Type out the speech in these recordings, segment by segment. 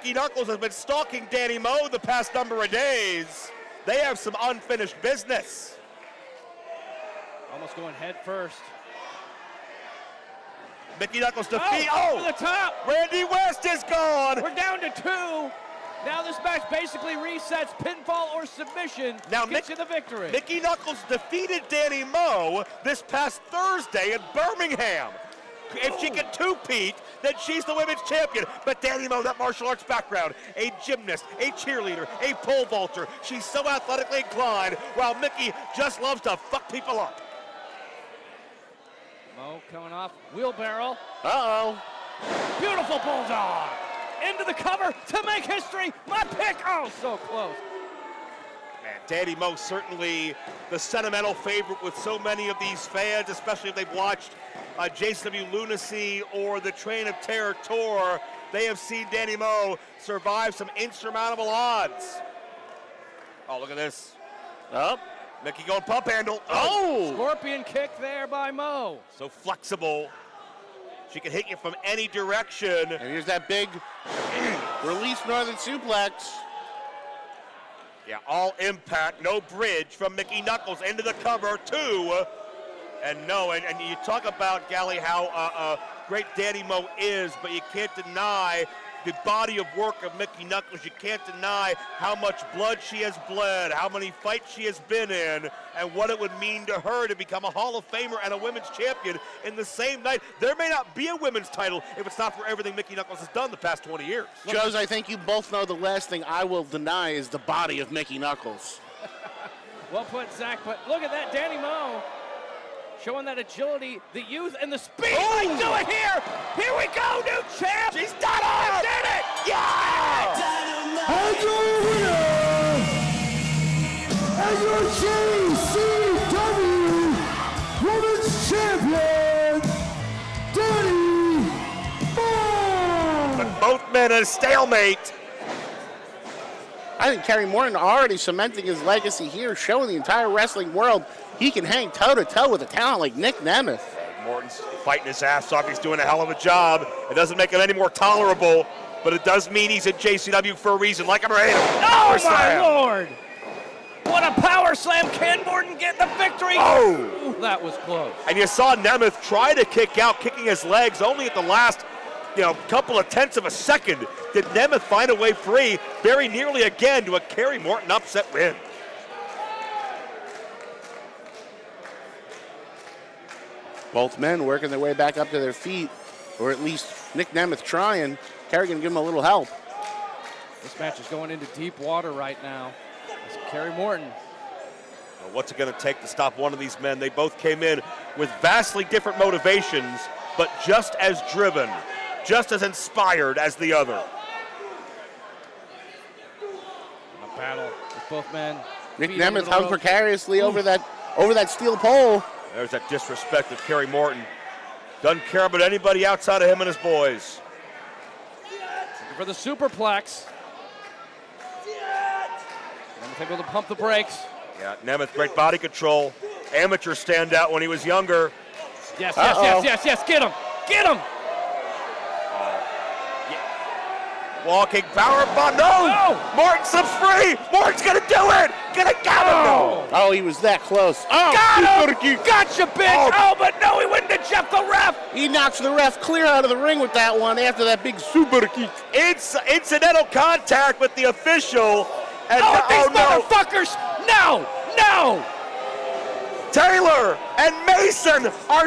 Mickey Knuckles has been stalking Danny Moe the past number of days. They have some unfinished business. Almost going head first. Mickey Knuckles defeat. To the top. Randy West is gone. We're down to 2. Now this match basically resets pinfall or submission. Now gets you the victory. Mickey Knuckles defeated Danny Moe this past Thursday in Birmingham. If she can two-peat, then she's the women's champion. But Danny Moe, that martial arts background, a gymnast, a cheerleader, a pole vaulter. She's so athletically inclined, while Mickey just loves to fuck people up. Moe coming off wheelbarrow. Uh-oh. Beautiful bulldog. Into the cover to make history. My pick. Oh, so close. Man, Danny Moe certainly the sentimental favorite with so many of these fans, especially if they've watched JCW Lunacy or the Train of Terror tour. They have seen Danny Moe survive some insurmountable odds. Oh, look at this. Oh, Mickey going pump handle. Oh! Scorpion kick there by Moe. So flexible. She can hit you from any direction. And here's that big release northern suplex. Yeah, all impact, no bridge from Mickey Knuckles into the cover, 2. And you talk about, Gally, how great Danny Moe is, but you can't deny the body of work of Mickey Knuckles. You can't deny how much blood she has bled, how many fights she has been in, and what it would mean to her to become a Hall of Famer and a women's champion in the same night. There may not be a women's title if it's not for everything Mickey Knuckles has done the past 20 years. Joes, I think you both know the last thing I will deny is the body of Mickey Knuckles. Well put, Zach, but look at that, Danny Moe. Showing that agility, the youth, and the speed. I do it here. Here we go, new champ. She's done it. Did it. Yeah. And your winner, and your JCW Women's Champion, Danny Moe. But both men in a stalemate. I think Kerry Morton already cementing his legacy here, showing the entire wrestling world he can hang toe-to-toe with a talent like Nick Nemeth. Morton's fighting his ass off. He's doing a hell of a job. It doesn't make him any more tolerable, but it does mean he's in JCW for a reason. Like him or hate him. Oh, my Lord. What a power slam. Can Morton get the victory? Oh. Ooh, that was close. And you saw Nemeth try to kick out, kicking his legs only at the last couple of tenths of a second. Did Nemeth find a way free very nearly again to a Kerry Morton upset win. Both men working their way back up to their feet, or at least Nick Nemeth trying. Kerry can give him a little help. This match is going into deep water right now. It's Kerry Morton. Well, what's it going to take to stop one of these men? They both came in with vastly different motivations, but just as driven, just as inspired as the other. A battle with both men. Nick Nemeth hung precariously over that steel pole. There's that disrespect of Kerry Morton. Doesn't care about anybody outside of him and his boys. Looking for the superplex. Nemeth able to pump the brakes. Yeah, Nemeth, great body control. Amateur standout when he was younger. Yes, yes. Get him. Get him. Walking power bomb. No! Morton slips free. Morton's gonna do it. Gonna get him. No. Oh, he was that close. Oh, got him. Gotcha, bitch. Oh, but no, he went into Jeff the ref. He knocks the ref clear out of the ring with that one after that big super kick. It's incidental contact with the official. And these motherfuckers. No. Taylor and Mason are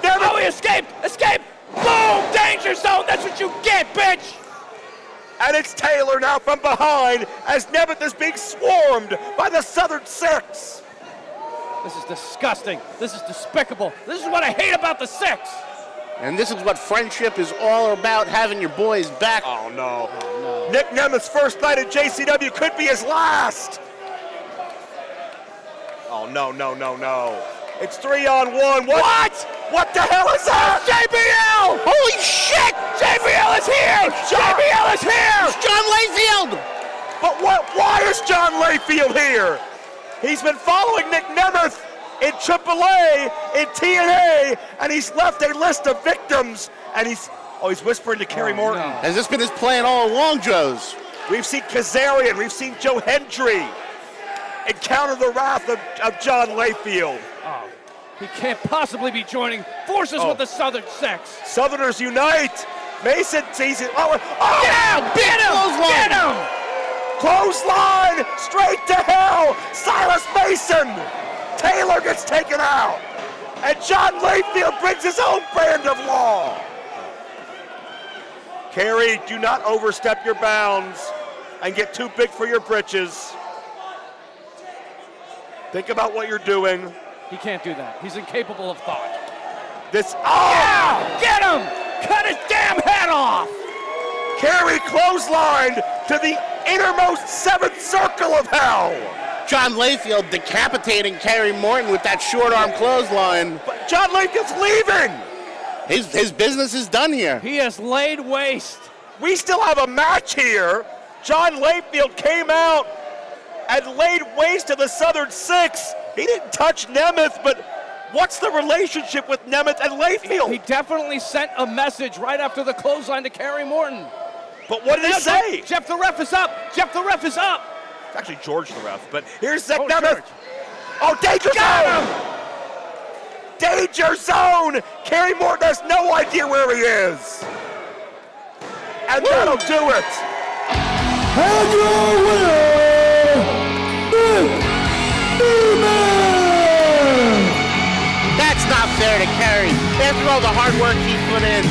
No. Oh, he escaped. Boom! Danger zone! That's what you get, bitch! And it's Taylor now from behind as Nemeth is being swarmed by the Southern Six. This is disgusting. This is despicable. This is what I hate about the Six. And this is what friendship is all about, having your boys back. Oh, no. Nick Nemeth's first night at JCW could be his last. Oh, no. It's 3-on-1. What the hell is that? JBL! Holy shit! JBL is here! JBL is here! It's John Layfield! But why is John Layfield here? He's been following Nick Nemeth in AAA, in TNA, and he's left a list of victims, and he's Oh, he's whispering to Kerry Morton. No. Has this been his plan all along, Joe's? We've seen Kazarian, we've seen Joe Hendry encounter the wrath of John Layfield. Oh, he can't possibly be joining forces with the Southern Six. Southerners unite. Mason sees it. Oh, Get him! Get him! Clothesline straight to hell. Silas Mason. Taylor gets taken out. And John Layfield brings his own brand of law. Kerry, do not overstep your bounds and get too big for your britches. Think about what you're doing. He can't do that. He's incapable of thought. Get him! Cut his damn head off! Kerry clotheslined to the innermost seventh circle of hell. John Layfield decapitating Kerry Morton with that short arm clothesline. But John Layfield's leaving. His business is done here. He has laid waste. We still have a match here. John Layfield came out and laid waste to the Southern Six. He didn't touch Nemeth, but what's the relationship with Nemeth and Layfield? He definitely sent a message right after the clothesline to Kerry Morton. But what did he say? Jeff, the ref is up. Jeff, the ref is up. It's actually George the ref, but here's Zach Nemeth. George. Oh, danger zone! Danger zone! Kerry Morton has no idea where he is. And that'll do it. And your winner, Willie Mack. That's not fair to Kerry. After all the hard work he put in,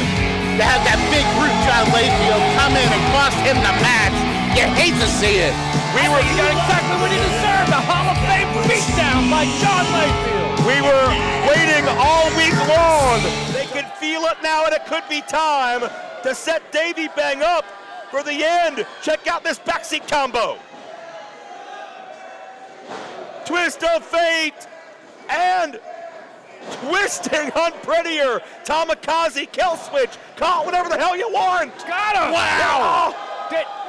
to have that big brute John Layfield come in and cost him the match, you hate to see it. He got exactly what he deserved, a Hall of Fame beatdown by John Layfield. We were waiting all week long. They could feel it now, and it could be time to set Davey Bang up for the end. Check out this backseat combo. Twist of fate and twisting unprettier. Tamikaze, kill switch, call it whatever the hell you want. Got him! Wow!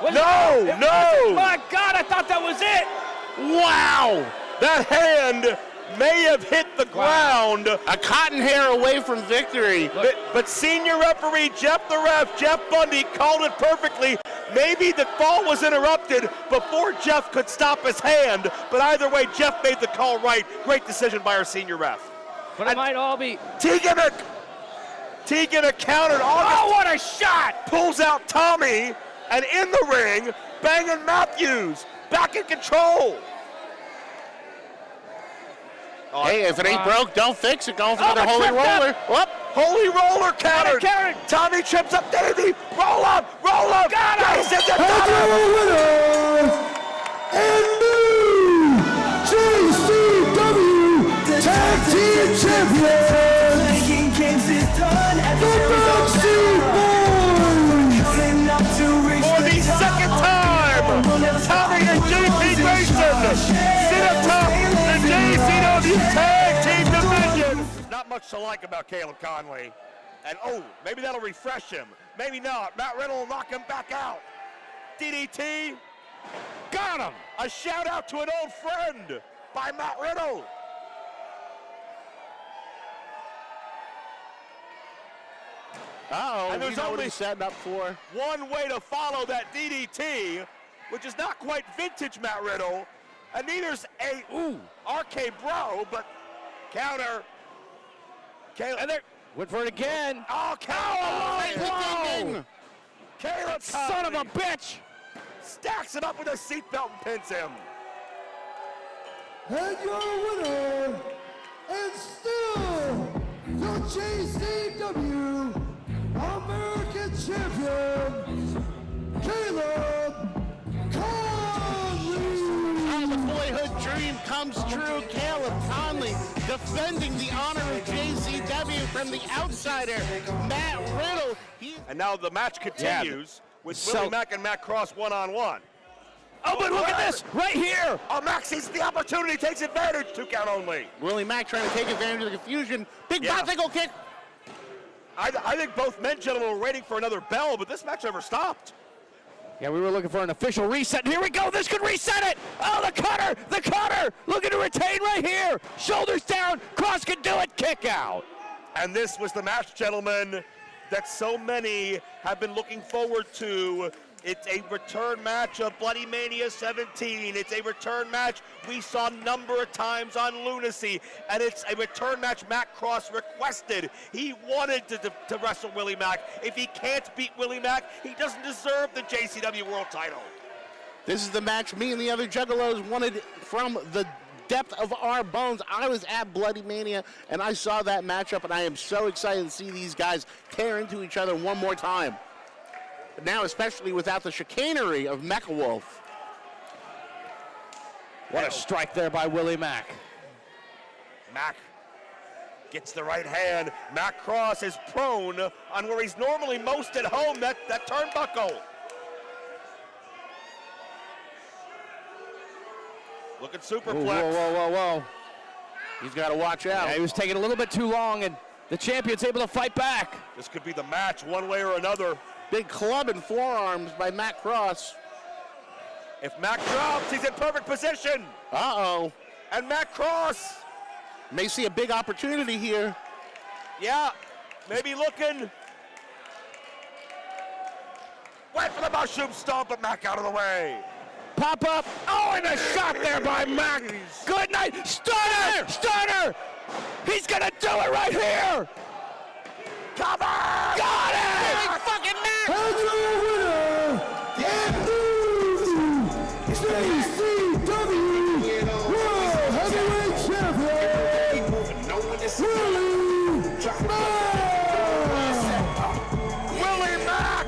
No! My God, I thought that was it! Wow! That hand may have hit the ground. A cotton hair away from victory. But senior referee Jeff the ref, Jeff Bundy, called it perfectly. Maybe the fall was interrupted before Jeff could stop his hand, but either way, Jeff made the call right. Great decision by our senior ref. But it might all be... Tegan countered. Oh, what a shot! Pulls out Tommy, and in the ring, Bangin' Matthews, back in control. Hey, if it ain't broke, don't fix it. Going for another the holy trip roller. Whoop. Holy roller countered. Tommy trips up Davey. Roll up. Got him. And your winner, and new JCW Tag Team Champions, the Backseat Boys. For the second time, Tommy and JP Grayson sit atop the JCW Tag Team Division. Not much to like about Caleb Conley. And maybe that'll refresh him. Maybe not. Matt Riddle will knock him back out. DDT. Got him. A shout out to an old friend by Matt Riddle. Uh-oh, And there's you know what only he's setting up for. one way to follow that DDT, which is not quite vintage Matt Riddle, and neither's a RK Bro, but counter. Caleb, and Went for it again. Caleb! Caleb, Son of a bitch! stacks him up with a seatbelt and pins him. And your winner, and still your JCW American Champion, Caleb Conley. Oh, the boyhood dream comes true. Caleb Conley defending the honor of JCW from the outsider, Matt Riddle. And now the match continues with Willie Mack and Matt Cross one-on-one. Oh, but look at this, right here! Oh, Mack sees the opportunity, takes advantage, 2 count only. Willie Mack trying to take advantage of the confusion. Big bicycle kick. I think both men, gentlemen, were waiting for another bell, but this match never stopped. Yeah, we were looking for an official reset, and here we go, this could reset it! Oh, the cutter! Looking to retain right here! Shoulders down, Cross can do it, kick out! And this was the match, gentlemen. that so many have been looking forward to. It's a return match of Bloody Mania 17. It's a return match we saw a number of times on Lunacy, and it's a return match Matt Cross requested. He wanted to wrestle Willie Mack. If he can't beat Willie Mack, he doesn't deserve the JCW World title. This is the match me and the other Juggalos wanted from the depth of our bones. I was at Bloody Mania, and I saw that matchup, and I am so excited to see these guys tear into each other one more time. Now, especially without the chicanery of Mecha Wolf. What a strike there by Willie Mack. Mack gets the right hand. Matt Cross is prone on where he's normally most at home, that turnbuckle. Look at superplex. Whoa, whoa, whoa, whoa. He's got to watch out. Yeah, he was taking a little bit too long, and the champion's able to fight back. This could be the match one way or another. Big club and forearms by Matt Cross. If Mack drops, he's in perfect position. Uh-oh. And Matt Cross. May see a big opportunity here. Yeah, maybe looking. Went for the mushroom stomp, but Mack out of the way. Pop up. Oh, and a shot there by Mack. Good night. Stunner! Stunner! He's going to do it right here. Come on! Got it! Big fucking Mack! And your winner, and new JCW World Heavyweight Champion, Willie Mack! Willie Mack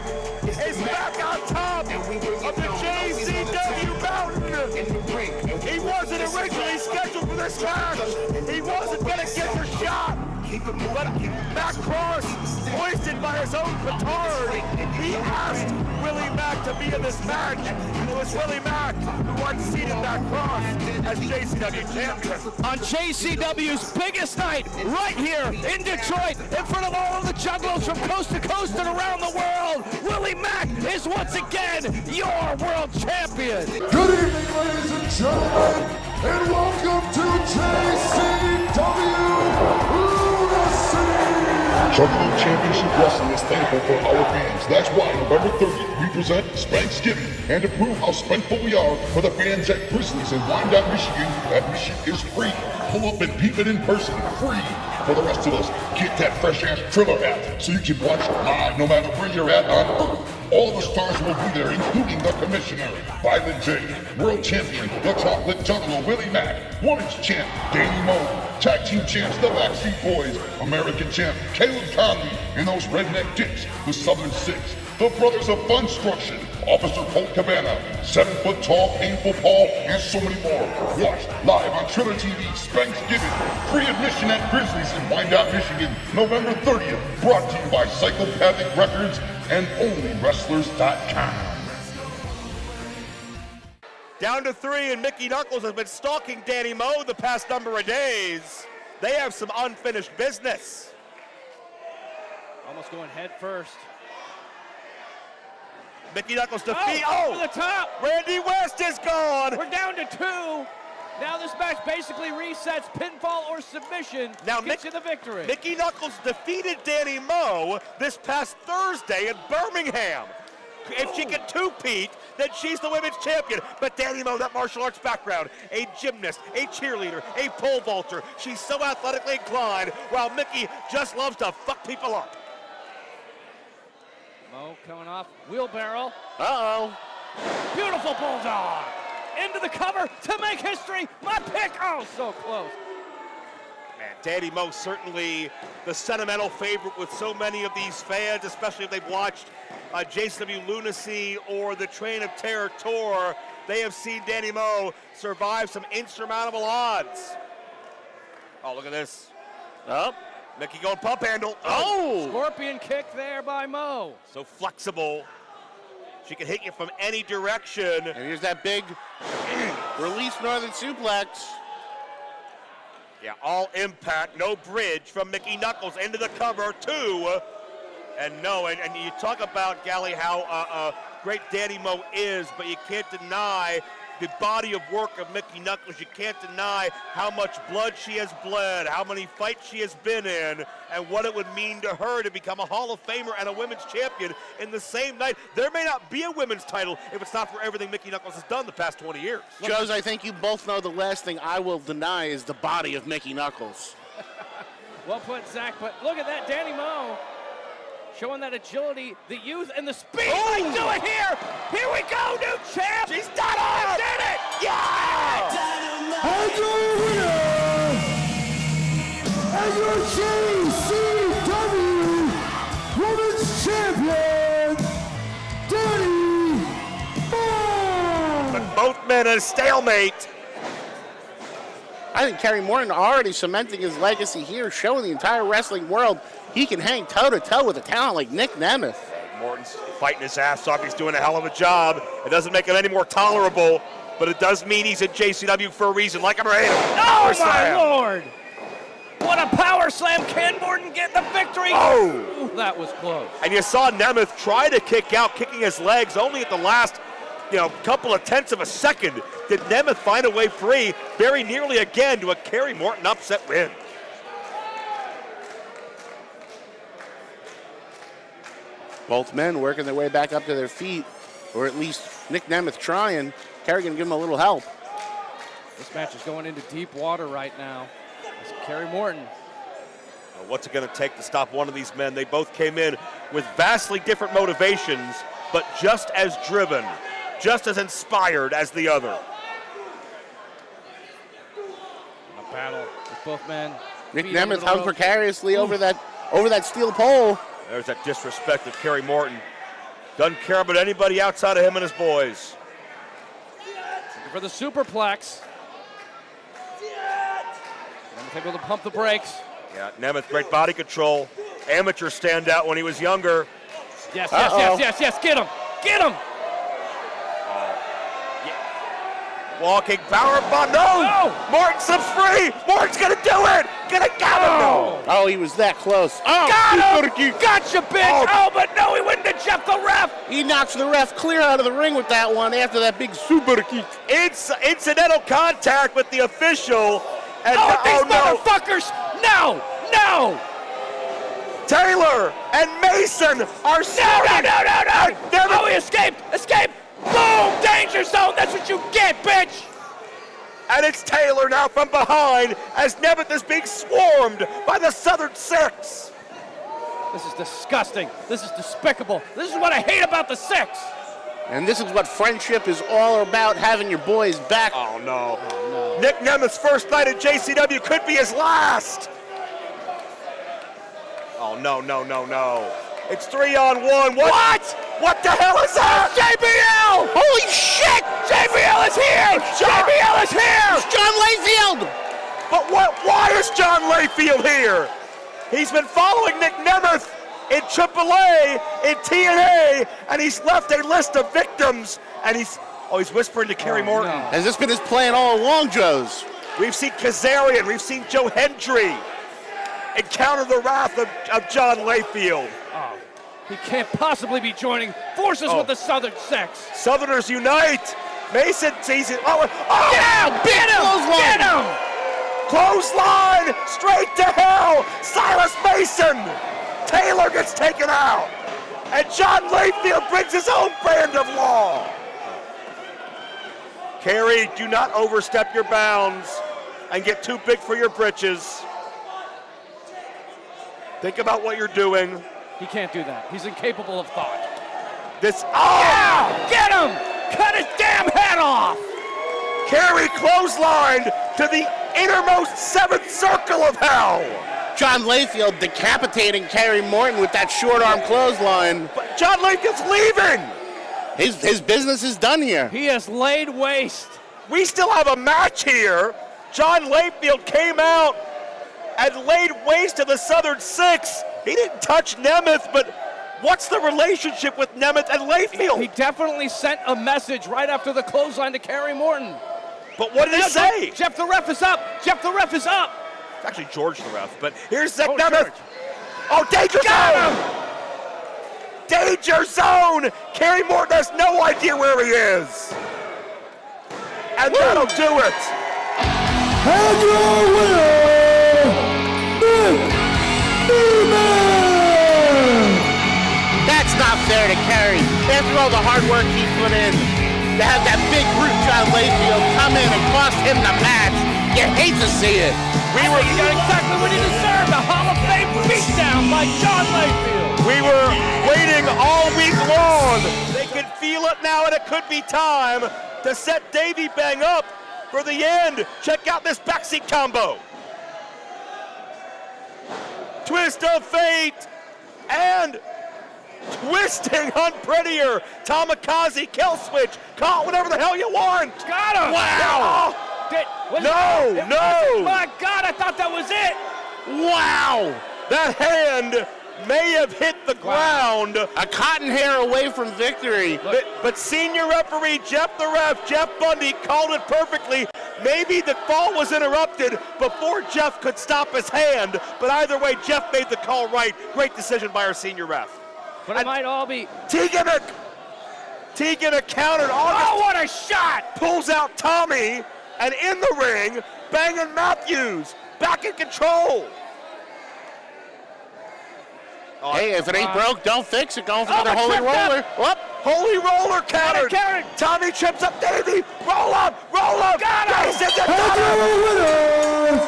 is back on top of the JCW mountain. He wasn't originally scheduled for this match. He wasn't going to get the shot. But Matt Cross, hoisted by his own petard, he asked Willie Mack to be in this match. It was Willie Mack who unseated Matt Cross as JCW champion. On JCW's biggest night, right here in Detroit, in front of all of the Juggalos from coast to coast and around the world, Willie Mack is once again your world champion. Good evening, ladies and gentlemen, and welcome to JCW Lunacy! Juggalo Championship Wrestling is thankful for our fans. That's why November 30th we present Spanksgiving. And to prove how spankful we are for the fans at Grizzlies in Wyandotte, Michigan, admission is free. Pull up and peep it in person, free. For the rest of us, get that fresh-ass Triller app so you can watch live no matter where you're at on Earth. All the stars will be there, including the Commissioner, Violent J, World Champion, the Chocolate Juggalo, Willie Mack, Women's Champ, Danny Moe, Tag Team Champs, the Backseat Boys, American Champ, Caleb Conley, and those redneck dicks, the Southern Six, the Brothers of Funstruction, Officer Colt Cabana, 7-foot-tall Painful Paul, and so many more. Watch live on Triller TV, Spanksgiving. Free admission at Grizzlies in Wyandotte, Michigan, November 30th. Brought to you by Psychopathic Records and OnlyWrestlers.com. Down to 3, and Mickey Knuckles has been stalking Danny Moe the past number of days. They have some unfinished business. Almost going head first. Mickey Knuckles defeat. Over the top. Randy West is gone. We're down to 2. Now this match basically resets pinfall or submission. Now gets you the victory. Mickey Knuckles defeated Danny Moe this past Thursday in Birmingham. If she can two-peat, then she's the women's champion. But Danny Moe, that martial arts background, a gymnast, a cheerleader, a pole vaulter. She's so athletically inclined, while Mickey just loves to fuck people up. Moe coming off wheelbarrow. Uh-oh. Beautiful bulldog. Into the cover to make history. My pick. Oh, so close. Man, Danny Moe certainly the sentimental favorite with so many of these fans, especially if they've watched JCW Lunacy or the Train of Terror Tour. They have seen Danny Moe survive some insurmountable odds. Oh, look at this. Oh. Mickey going pump handle. Oh! Scorpion kick there by Moe. So flexible. She can hit you from any direction. And here's that big release Northern suplex. Yeah, all impact, no bridge from Mickey Knuckles into the cover, 2. And no, and you talk about, Gally, how great Danny Moe is, but you can't deny the body of work of Mickey Knuckles. You can't deny how much blood she has bled, how many fights she has been in, and what it would mean to her to become a Hall of Famer and a women's champion in the same night. There may not be a women's title if it's not for everything Mickey Knuckles has done the past 20 years. Joes, I think you both know the last thing I will deny is the body of Mickey Knuckles. Well put, Zach, but look at that, Danny Moe. Showing that agility, the youth, and the speed. I do it here. Here we go, new champ. She's done it. Did it. Yeah! And your winner, and your JCW Women's Champion, Danny Moe. But both men in a stalemate. I think Kerry Morton already cementing his legacy here, showing the entire wrestling world he can hang toe-to-toe with a talent like Nick Nemeth. Morton's fighting his ass off. He's doing a hell of a job. It doesn't make it any more tolerable, but it does mean he's in JCW for a reason. Like him or hate him. Oh, my Lord. What a power slam. Can Morton get the victory? Oh! Ooh, that was close. And you saw Nemeth try to kick out, kicking his legs only at the last, couple of tenths of a second. Did Nemeth find a way free very nearly again to a Kerry Morton upset win. Both men working their way back up to their feet, or at least Nick Nemeth trying. Kerry gonna give him a little help. This match is going into deep water right now. It's Kerry Morton. What's it going to take to stop one of these men? They both came in with vastly different motivations, but just as driven, just as inspired as the other. A battle with both men. Nick Feet under Nemeth the hung rope. precariously over that steel pole. There's that disrespect of Kerry Morton. Doesn't care about anybody outside of him and his boys. Looking for the superplex. Nemeth able to pump the brakes. Yeah, Nemeth, great body control. Amateur standout when he was younger. Yes, yes. Get him. Get him. Walking power bomb. No! Morton slips free. Morton's going to do it. Going to get him. No. Oh, he was that close. Oh, Got him. Gotcha, bitch. Oh, but no, he went into Jeff the ref. He knocks the ref clear out of the ring with that one after that big super kick. It's incidental contact with the official. And these motherfuckers. No. Taylor and Mason are starting. No. Oh, he escaped. Boom, danger zone. That's what you get, bitch. And it's Taylor now from behind as Nemeth is being swarmed by the Southern Six. This is disgusting. This is despicable. This is what I hate about the Six. And this is what friendship is all about, having your boys back. Oh, no. Nick Nemeth's first night at JCW could be his last. Oh, no. It's 3-on-1. What? What the hell is that? JBL! Holy shit! JBL is here! JBL is here! It's John Layfield! But why is John Layfield here? He's been following Nick Nemeth in AAA, in TNA, and he's left a list of victims, and he's whispering to Kerry Morton. No. Has this been his plan all along, Joes? We've seen Kazarian, we've seen Joe Hendry encounter the wrath of John Layfield. Oh, he can't possibly be joining forces with the Southern Six. Southerners unite. Mason sees it. Get him! Clothesline straight to hell. Silas Mason. Taylor gets taken out. And John Layfield brings his own brand of law. Kerry, do not overstep your bounds and get too big for your britches. Think about what you're doing. He can't do that. He's incapable of thought. Yeah! Get him! Cut his damn head off! Kerry clotheslined to the innermost seventh circle of hell. John Layfield decapitating Kerry Morton with that short arm clothesline. But John Layfield's leaving. His business is done here. He has laid waste. We still have a match here. John Layfield came out and laid waste to the Southern Six. He didn't touch Nemeth, but what's the relationship with Nemeth and Layfield? He definitely sent a message right after the clothesline to Kerry Morton. But what did he say? Jeff the ref is up. Jeff the ref is up. It's actually George the ref, but here's Nick Nemeth. George. Oh, danger zone! Danger zone! Kerry Morton has no idea where he is. And that'll do it. And your winner, Willie Mack. That's not fair to carry. After all the hard work he put in, to have that big brute John Layfield come in and cost him the match, you hate to see it. He got exactly what he deserved, a Hall of Fame beatdown by John Layfield. We were waiting all week long. They could feel it now, and it could be time to set Davey Bang up for the end. Check out this backseat combo. Twist of fate and twisting unprettier. Tamikaze, kill switch, call whatever the hell you want. Got him. Wow. No. My God, I thought that was it. Wow. That hand may have hit the ground. A cotton hair away from victory. But senior referee Jeff Bundy called it perfectly. Maybe the fall was interrupted before Jeff could stop his hand, but either way, Jeff made the call right. Great decision by our senior ref. But it might all be. Tegan countered. Oh, what a shot! Pulls out Tommy, and in the ring, Bangin' Matthews back in control. Hey, if it ain't broke, don't fix it. Going for the holy roller. Up. Holy roller countered. Tommy trips up Davey. Roll up. Got him. And your winner,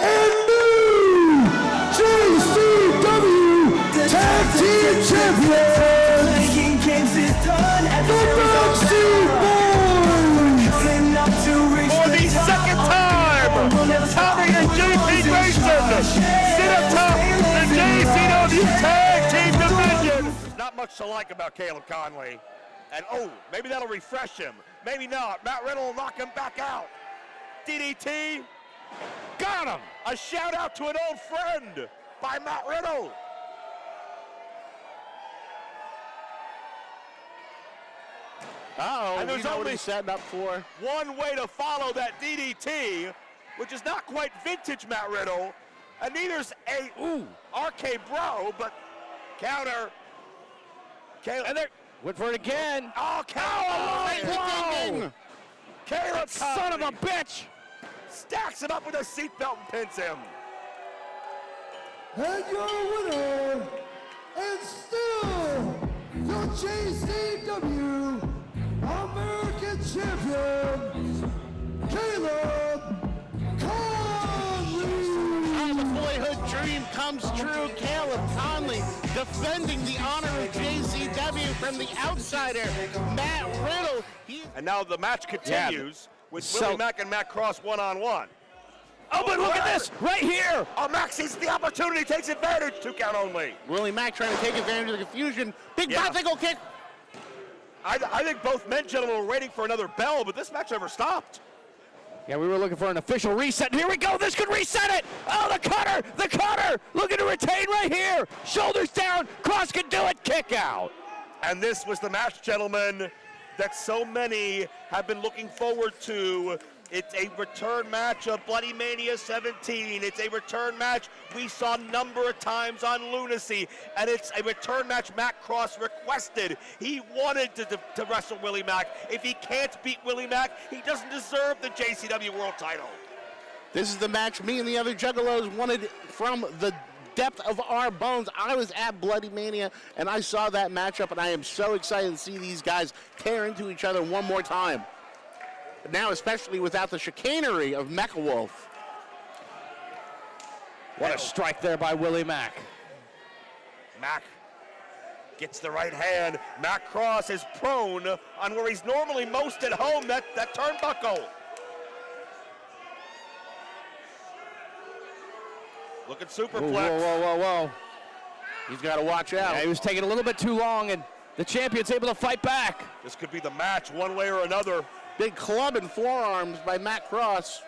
and new JCW Tag Team Champions, the Backseat Boys. For the second time, Tommy and JP Grayson sit atop the JCW Tag Team Division. There's not much to like about Caleb Conley. And maybe that'll refresh him. Maybe not. Matt Riddle will knock him back out. DDT. Got him. A shout out to an old friend by Matt Riddle. Uh-oh, And there's you know what only he's setting up for. one way to follow that DDT, which is not quite vintage Matt Riddle, and neither's a RK Bro, but counter. Caleb. And went for it again. Oh, Caleb! Caleb, Son of a bitch! stacks him up with a seatbelt and pins him. And your winner, and still your JCW American Champion, Caleb Conley. The boyhood dream comes true. Caleb Conley defending the honor of JCW from the outsider, Matt Riddle. And now the match continues with Willie Mack and Matt Cross one-on-one. Oh, but look at this, right here. Oh, Mack sees the opportunity, takes advantage, 2 count only. Willie Mack trying to take advantage of the confusion. Big bicycle kick. I think both men, gentlemen, were waiting for another bell, but this match never stopped. Yeah, we were looking for an official reset. Here we go. This could reset it. Oh, the cutter. Looking to retain right here. Shoulders down. Cross can do it. Kick out. And this was the match, gentlemen, that so many have been looking forward to. It's a return match of Bloody Mania 17. It's a return match we saw a number of times on Lunacy. And it's a return match Matt Cross requested. He wanted to wrestle Willie Mack. If he can't beat Willie Mack, he doesn't deserve the JCW World title. This is the match me and the other Juggalos wanted from the depth of our bones. I was at Bloody Mania, and I saw that matchup, and I am so excited to see these guys tear into each other one more time. Now, especially without the chicanery of Mecha Wolf. What a strike there by Willie Mack. Mack gets the right hand. Matt Cross is prone on where he's normally most at home, that turnbuckle. Looking superplex. Whoa. He's got to watch out. Yeah, he was taking a little bit too long, and the champion's able to fight back. This could be the match one way or another. Big club and forearms by Matt Cross.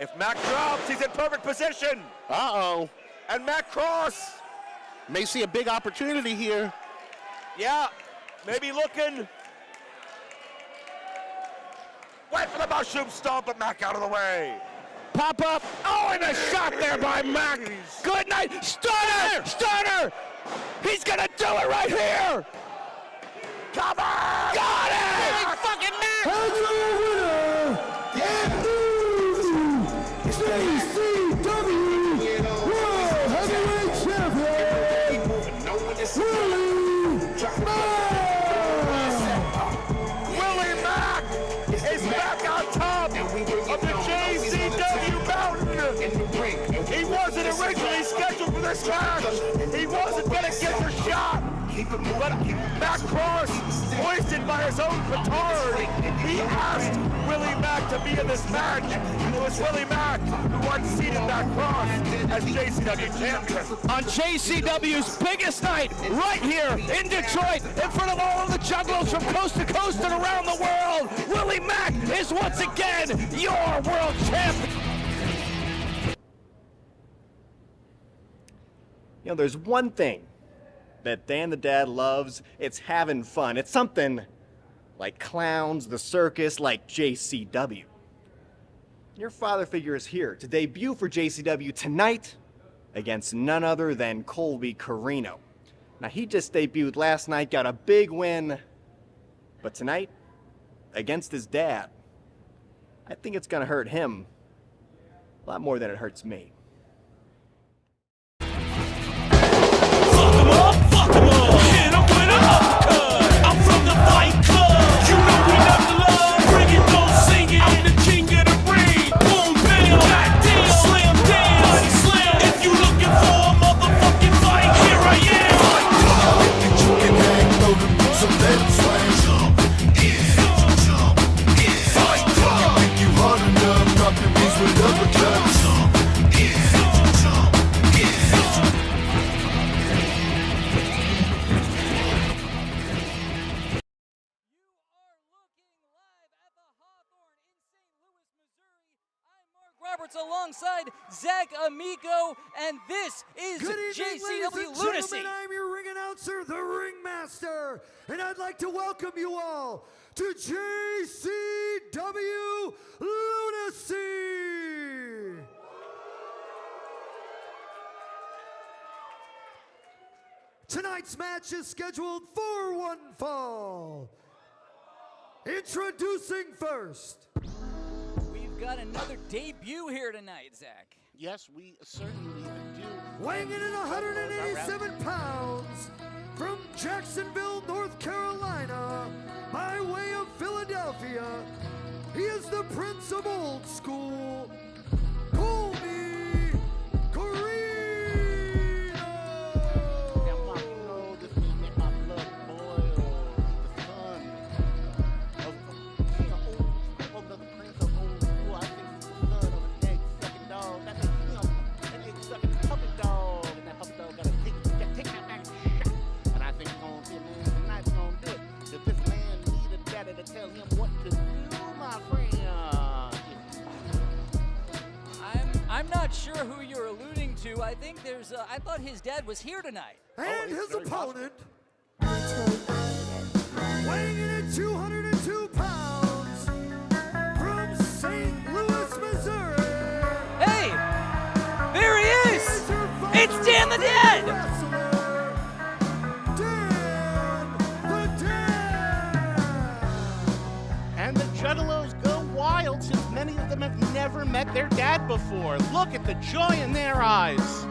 If Mack drops, he's in perfect position. Uh-oh. And Matt Cross, May see a big opportunity here. yeah, maybe looking. Went for the mushroom stomp, but Mack out of the way. Pop up. Oh, and a shot there by Mack. Good night. Stunner. He's going to do it right here. Come on! Got it! Big fucking Mack! and your winner, and new JCW World Heavyweight Champion, Willie Mack. Willie Mack is back on top of the JCW mountain. He wasn't originally scheduled for this match. He wasn't going to get the shot. But Mack Cross, hoisted by his own petard, he asked Willie Mack to be in this match. It was Willie Mack who unseated Mack Cross as JCW champion. On JCW's biggest night, right here in Detroit, in front of all of the Juggalos from coast to coast and around the world, Willie Mack is once again your world champion. You know, there's one thing that Dan the Dad loves. It's having fun. It's something like clowns, the circus, like JCW. Your father figure is here to debut for JCW tonight against none other than Colby Corino. Now, he just debuted last night, got a big win, but tonight, against his dad, I think it's gonna hurt him a lot more than it hurts me. Alongside Zach Amico, and this is Good evening, JCW ladies and Lunacy. gentlemen. I'm your ring announcer, the Ringmaster, and I'd like to welcome you all to JCW Lunacy. Tonight's match is scheduled for one fall. Introducing first. We've got another debut here tonight, Zach. Yes, we certainly do. Weighing in at 187 pounds, from Jacksonville, North Carolina, by way of Philadelphia, he is the Prince of Old School, Colby Corino. Now, Mom, you know this may make my blood boil. The son of the king of old, of the Prince of Old School. I think he's the son of an egg-sucking dog. That makes him an egg-sucking puppy dog. And that puppy dog gotta take that back shot. And I think we're gonna see a man tonight's gonna do it. If this man needed daddy to tell him what to do, my friend. I'm not sure who you're alluding to. I think there's I thought his dad was here tonight. And his opponent, weighing in at 202 pounds, from St. Louis, Missouri. Hey, there he is. It's Dan the Dad. Wrestler, Dan the Dad. And the Juggalos go wild since many of them have never met their dad before. Look at the joy in their eyes.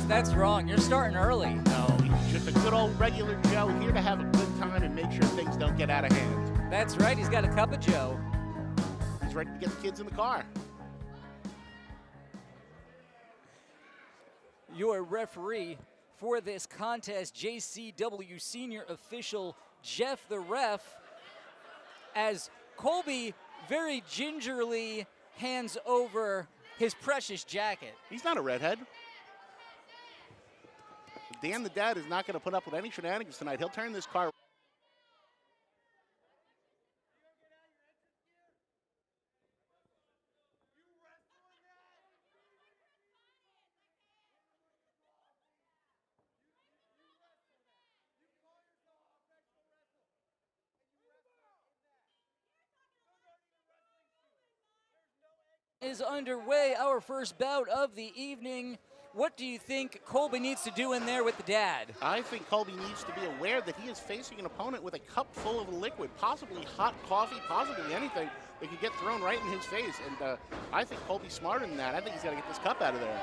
That's wrong. You're starting early. No, he's just a good old regular Joe here to have a good time and make sure things don't get out of hand. That's right. He's got a cup of Joe. He's ready to get the kids in the car. Your referee for this contest, JCW senior official Jeff the Ref, as Colby very gingerly hands over his precious jacket. He's not a redhead. Dan the Dad is not going to put up with any shenanigans tonight. He'll turn this car. Is underway, our first bout of the evening. what do you think Colby needs to do in there with the dad? I think Colby needs to be aware that he is facing an opponent with a cup full of liquid, possibly hot coffee, possibly anything that could get thrown right in his face. And I think Colby's smarter than that. I think he's got to get this cup out of there.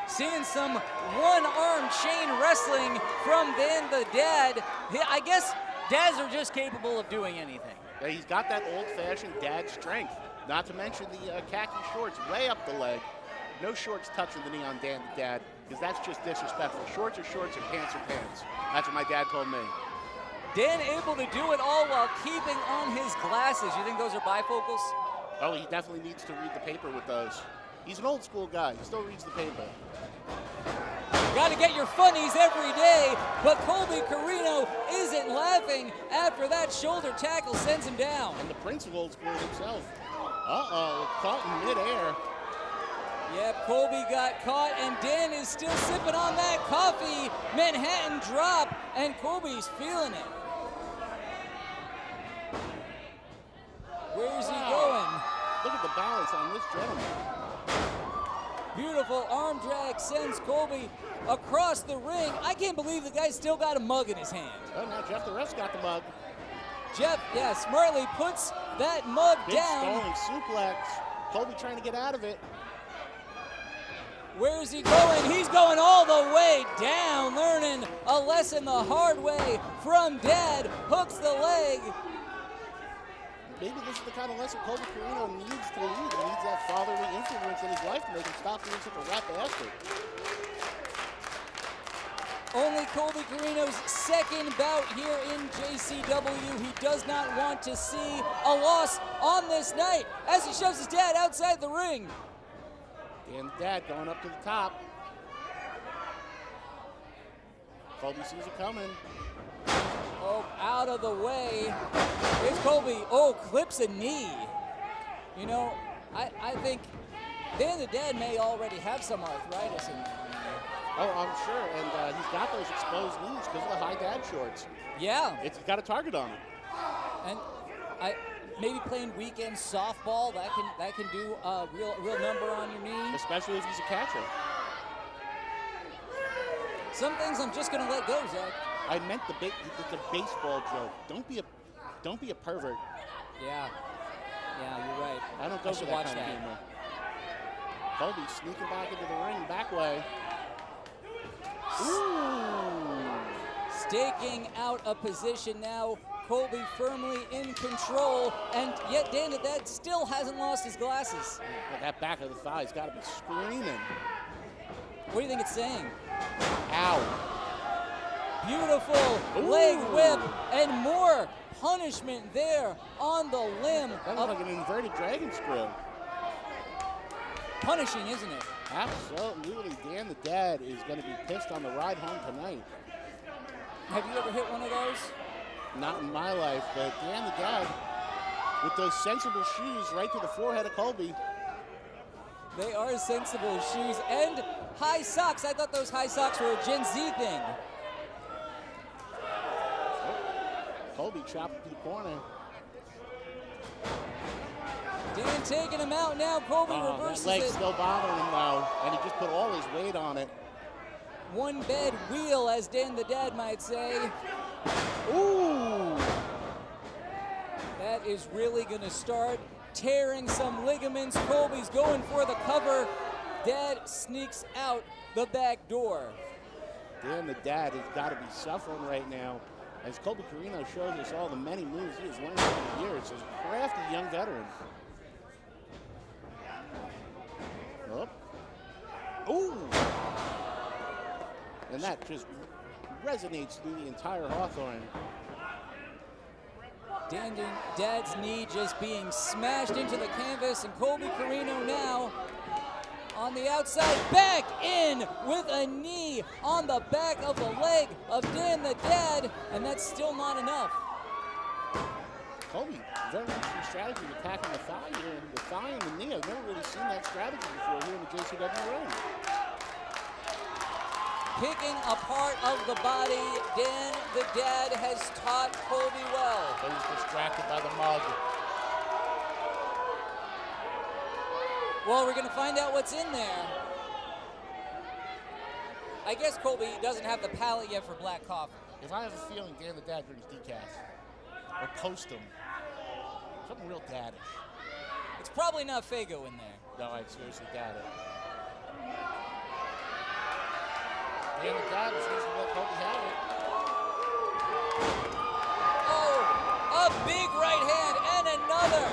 Seeing some one-arm chain wrestling from Dan the Dad. I guess dads are just capable of doing anything. Yeah, he's got that old-fashioned dad strength. Not to mention the khaki shorts way up the leg. No shorts touching the knee on Dan the Dad, because that's just disrespectful. Shorts are shorts and pants are pants. That's what my dad told me. Dan able to do it all while keeping on his glasses. You think those are bifocals? Oh, he definitely needs to read the paper with those. He's an old school guy. He still reads the paper. Got to get your funnies every day, but Colby Corino isn't laughing after that shoulder tackle sends him down. And the prince of old school himself. Uh-oh, caught in midair. Yep, Colby got caught, and Dan is still sipping on that coffee. Manhattan drop, and Colby's feeling it. Where's he going? Look at the balance on this gentleman. Beautiful arm drag sends Colby across the ring. I can't believe the guy still got a mug in his hand. Oh, now Jeff the ref's got the mug. Jeff, yeah, smartly puts that mug Big down. stalling suplex. Colby trying to get out of it. Where's he going? He's going all the way down, learning a lesson the hard way from Dad. Hooks the leg. Maybe this is the kind of lesson Colby Corino needs to lead. He needs that fatherly influence in his life to make him stop being such a rat bastard. Only Colby Corino's second bout here in JCW. He does not want to see a loss on this night as he shoves his dad outside the ring. Dan the Dad going up to the top. Colby sees it coming. Oh, out of the way. It's Colby. Oh, clips a knee. You know, I think Dan the Dad may already have some arthritis in there. Oh, I'm sure, and he's got those exposed knees because of the high dad shorts. Yeah. He's got a target on him. And maybe playing weekend softball, that can do a real number on your knee. Especially if he's a catcher. Some things I'm just gonna let go, Zach. I meant the baseball joke. Don't be a pervert. Yeah, you're right. I don't go for should that watch kind of that. humor. Colby sneaking back into the ring, back way. Ooh. Staking out a position now. Colby firmly in control, and yet Dan the Dad still hasn't lost his glasses. That back of the thigh's got to be screaming. What do you think it's saying? Ow. Beautiful Ooh. leg whip, and more punishment there on the limb. That looks like an inverted dragon screw. Punishing, isn't it? Absolutely. Dan the Dad is going to be pissed on the ride home tonight. Have you ever hit one of those? Not in my life, but Dan the Dad, with those sensible shoes right to the forehead of Colby. They are sensible shoes and high socks. I thought those high socks were a Gen Z thing. Colby chopped to the corner. Dan taking him out now. Colby reverses that leg's it. still bothering him now, and he just put all his weight on it. One bed wheel, as Dan the Dad might say. Ooh! That is really going to start tearing some ligaments. Colby's going for the cover. Dad sneaks out the back door. Dan the Dad has got to be suffering right now, as Colby Corino shows us all the many moves he has learned over the years as a crafty young veteran. Oh. Ooh! And that just resonates through the entire Hawthorne. Dad's knee just being smashed into the canvas, and Colby Corino now on the outside, back in with a knee on the back of the leg of Dan the Dad, and that's still not enough. Colby, very interesting strategy of attacking the thigh here, and the thigh and the knee. I've never really seen that strategy before here in the JCW ring. Picking a part of the body, Dan the Dad has taught Colby well. But he's distracted by the mug. Well, we're going to find out what's in there. I guess Colby doesn't have the palate yet for black coffee. If I have a feeling Dan the Dad drinks decaf or post them, something real daddish. It's probably not Fago in there. No, I seriously doubt it. Dan the Dad was supposed to let Colby have it. Oh, a big right hand and another.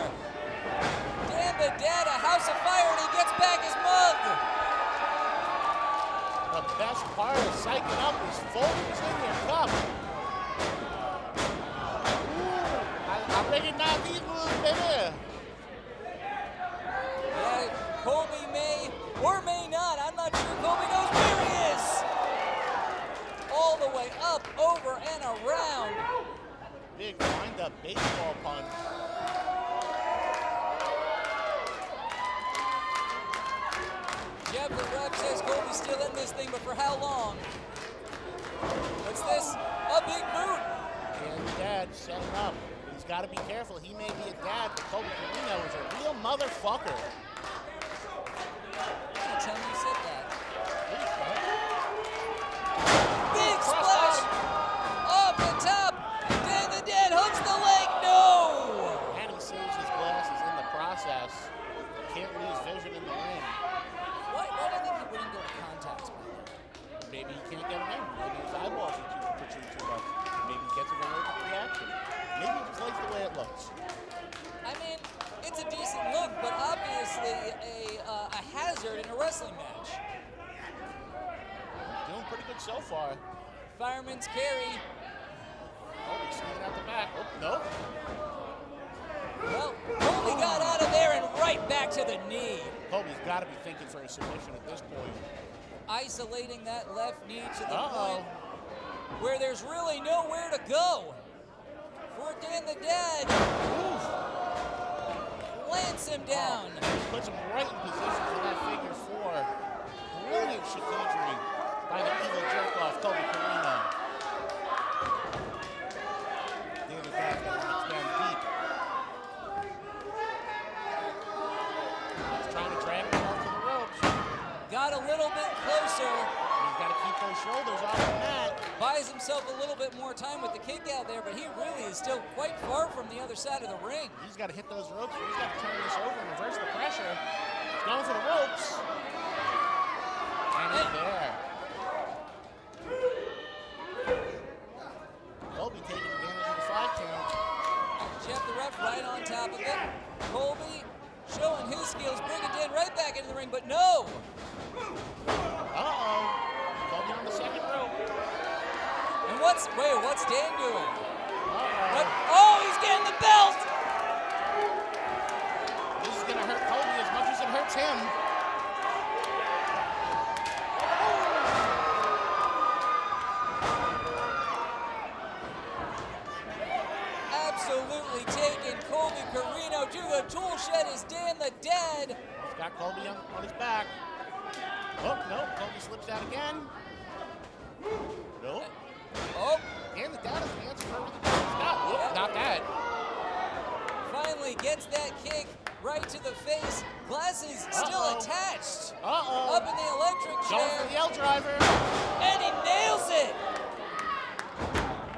Dan the Dad, a house of fire, and he gets back his mug. The best part of psyching up is folders in your cup. Ooh, I recognize these moves, baby. Yeah, Colby may or may not. I'm not sure Colby knows where he is. All the way up, over, and around. Big wind-up baseball punch. Jeff, the ref says Colby's still in this thing, but for how long? What's this? A big boot. And Dad setting up. He's got to be careful. He may be a dad, but Colby Corino is a real motherfucker. Can't tell me you said that. Big Big splash off the top. Dan the Dad hooks the leg. No. And he saves his glasses in the process. Can't lose vision in the ring. Why do you think he wouldn't go to contacts? Maybe he can't get him in. Maybe his eyeballs are protrude too much. Maybe he gets an allergic reaction. Maybe he just likes the way it looks. I mean, it's a decent look, but obviously a hazard in a wrestling match. Doing pretty good so far. Fireman's carry. Oh, he's sneaking out the back. Oh, no. Well, Colby got out of there and right back to the knee. Colby's got to be thinking for a submission at this point. Isolating that left knee to the point where there's really nowhere to go. For Dan the Dad. Plants him down. Puts him right in position for that figure four. Brilliant chicanery by the evil jerk-off, Colby Corino. Dan the Dad gets down deep. He's trying to drag himself to the ropes. Got a little bit closer. He's got to keep those shoulders off the mat. Buys himself a little bit more time with the kick out there, but he really is still quite far from the other side of the ring. He's got to hit those ropes. He's got to turn this over and reverse the pressure. He's going for the ropes. And he's there. Colby taking advantage of the 5 count. Jeff the ref right on top of it. Colby showing his skills, bringing Dan right back into the ring, but no. Uh-oh. Colby on the second rope. And what's Dan doing? Uh-oh. Oh, he's getting the belt. This is going to hurt Colby as much as it hurts him. Absolutely taking Colby Corino to the tool shed is Dan the Dad. He's got Colby on his back. Oh, no. Colby slips out again. Nope. Oh, Dan the Dad is the answer for everything. Not that. Finally gets that kick right to the face. Glasses still attached. Uh-oh. Up in the electric chair. Going for the L driver. And he nails it.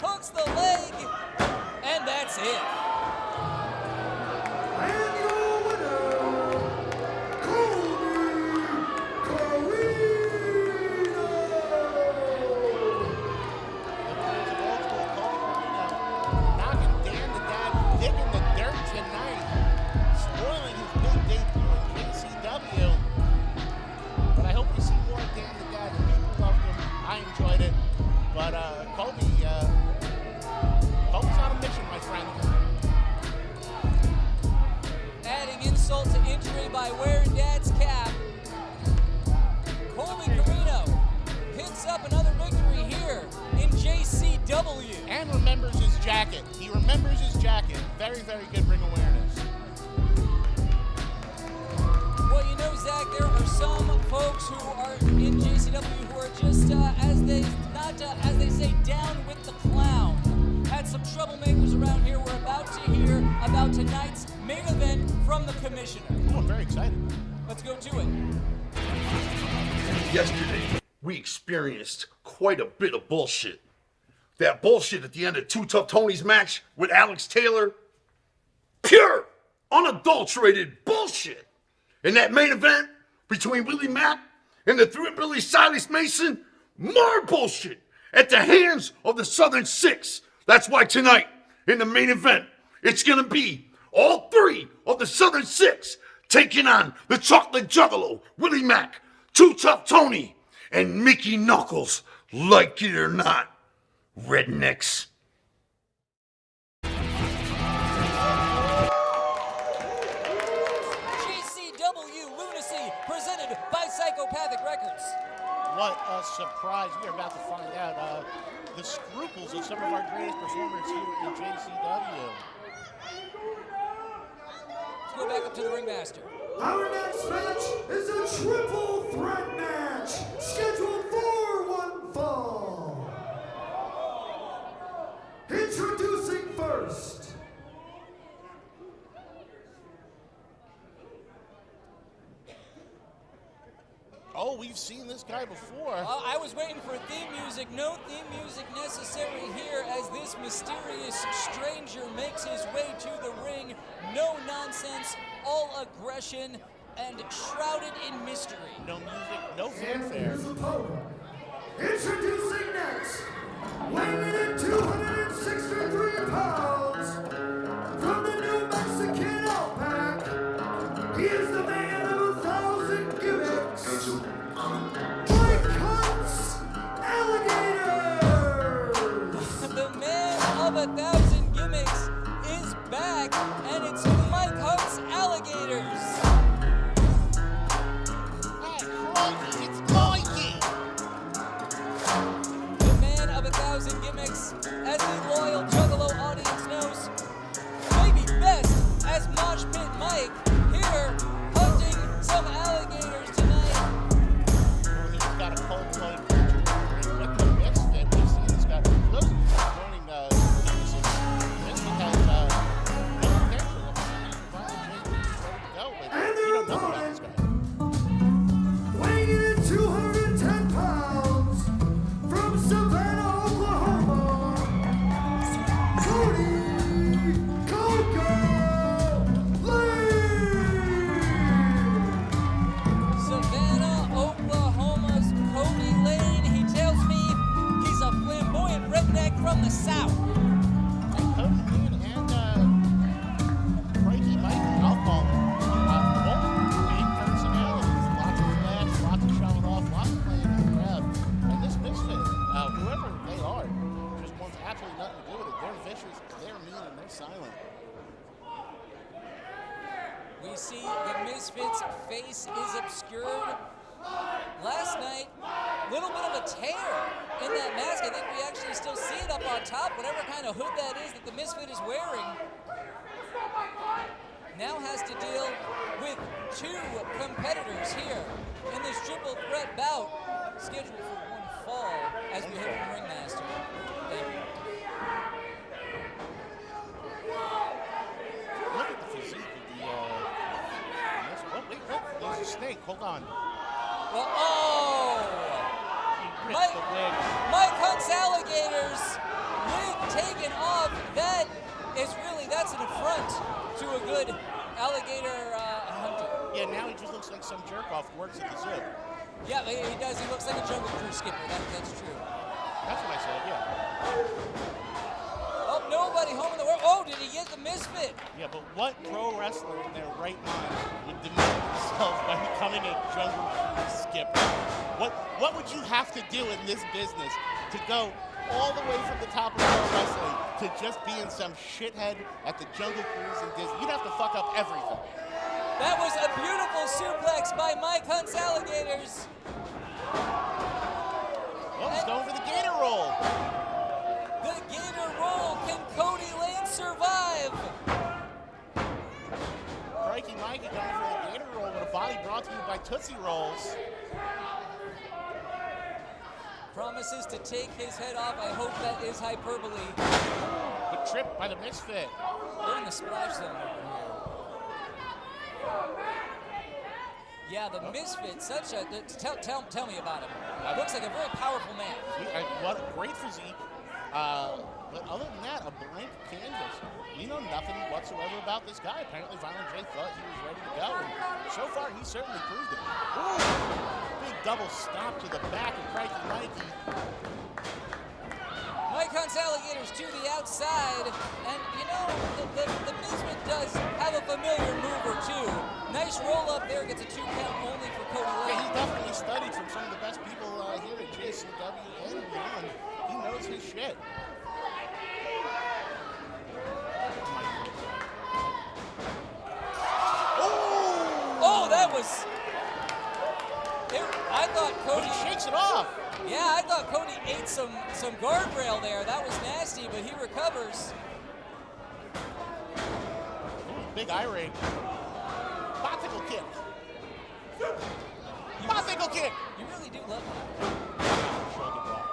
Hooks the leg. And that's it. And your winner, Colby Corino. Knocking Dan the Dad, digging the dirt tonight. Spoiling his big debut in JCW. But I hope we see more of Dan the Dad. The people loved him. I enjoyed it. But Colby's on a mission, my friend. Adding insult to injury by wearing Dad's cap. Colby Corino picks up another victory here in JCW. And remembers his jacket. He remembers his jacket. Very, very good ring awareness. Well, you know, Zach, there are some folks who are in JCW who are just, as they say, down with the clown. Had some troublemakers around here. We're about to hear about tonight's main event from the commissioner. Oh, I'm very excited. Let's go to it. Yesterday, we experienced quite a bit of bullshit. That bullshit at the end of Too Tough Tony's match with Alex Taylor, pure, unadulterated bullshit. In that main event between Willie Mack and the Thrillbilly Silas Mason, more bullshit at the hands of the Southern Six. That's why tonight, in the main event, it's gonna be all three of the Southern Six taking on the Chocolate Juggalo, Willie Mack, Too Tough Tony, and Mickey Knuckles. Like it or not, rednecks. JCW Lunacy, presented by Psychopathic Records. What a surprise. We are about to find out the scruples of some of our greatest performers here in JCW. Let's go back up to the ringmaster. Our next match is a triple threat match scheduled for one fall. Introducing first. Oh, we've seen this guy before. I was waiting for theme music. No theme music necessary here as this mysterious stranger makes his way to the ring. No nonsense, all aggression, and shrouded in mystery. No music, no And fanfare. his opponent. Introducing next, weighing in at 263 pounds, from the New Mexican Outback, he is the man of 1,000 gimmicks, Mike Hunt's Alligators. The man of 1,000 gimmicks is back, and it's Mike Hunt's Alligators. It's Mikey! The man of 1,000 gimmicks, as the loyal Juggalo audience knows, maybe best as Mosh Pit Mike, here hunting some alligators tonight. He's got a cold plate. With the Misfit, we've seen this guy. Those of you joining Misfit has no potential. And You their don't know about this guy. weighing in at 210 pounds, from Savannah, Oklahoma, Cody Coco Lane. Savannah, Oklahoma's Cody Lane. He tells me he's a flamboyant redneck from the South. Cody Lane and Frankie Mike, I'll call him. Both big personalities. Lots of flash, lots of showing off, lots of playing in the crowd. And this Misfit, whoever they are, just wants absolutely nothing to do with it. They're vicious, they're mean, and they're silent. We see the Misfits' face is obscured. Last night, little bit of a tear in that mask. I think we actually still see it up on top, whatever kind of hood that is that the Misfit is wearing. Now has to deal with two competitors here in this triple threat bout, scheduled for one fall as we head from Ringmaster. Thank you. Look at the physique of the wait, there's a snake, hold on. Well, oh! He ripped the wig. Mike Hunt's Alligators, wig taken off. That's an affront to a good alligator hunter. Yeah, now he just looks like some jerk off who works at the zoo. Yeah, he does. He looks like a Jungle Cruise skipper. That's true. That's what I said, yeah. Oh, nobody home in the world. Oh, did he get the Misfit? Yeah, but what pro wrestler in their right mind would demean themselves by becoming a Jungle Cruise skipper? What would you have to do in this business to go all the way from the top of pro wrestling to just being some shithead at the Jungle Cruise in Disney? You'd have to fuck up everything. That was a beautiful suplex by Mike Hunt's Alligators. Well, he's going for the gator roll. The gator roll. Can Cody Lane survive? Crikey Mikey going for the gator roll with a body brought to you by Tootsie Rolls. Promises to take his head off. I hope that is hyperbole. Good trip by the Misfit. We're in the splash zone over here. Yeah, the Misfit, such a, tell me about him. Looks like a very powerful man. What a great physique. But other than that, a blank canvas. We know nothing whatsoever about this guy. Apparently, Violent J thought he was ready to go, and so far, he certainly proved it. Ooh, big double stop to the back of Crikey Mikey. Mike Hunt's Alligators to the outside, and you know, the Misfit does have a familiar move or two. Nice roll up there, gets a 2 count only for Cody Lane. Yeah, he's definitely studied from some of the best people here at JCW and beyond. He knows his shit. Oh, that was... I thought Cody... He shakes it off. Yeah, I thought Cody ate some guardrail there. That was nasty, but he recovers. Ooh, big eye ring. Bicycle kick. Bicycle kick. You really do love that. Shoulder block.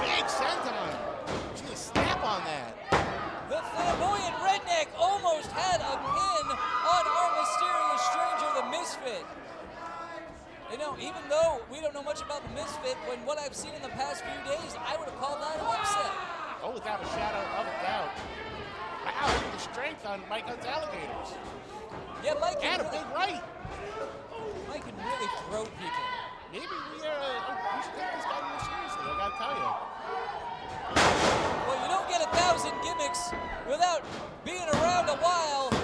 Big senton. Gee, snap on that. The flamboyant redneck almost had a pin on our mysterious stranger, the Misfit. You know, even though we don't know much about the Misfit, when what I've seen in the past few days, I would have called that an upset. Oh, without a shadow of a doubt. Wow, look at the strength on Mike Hunt's Alligators. Yeah, Mike And can a big right. Mike can really throw people. Maybe we should take this guy more seriously, I gotta tell you. Well, you don't get 1,000 gimmicks without being around a while.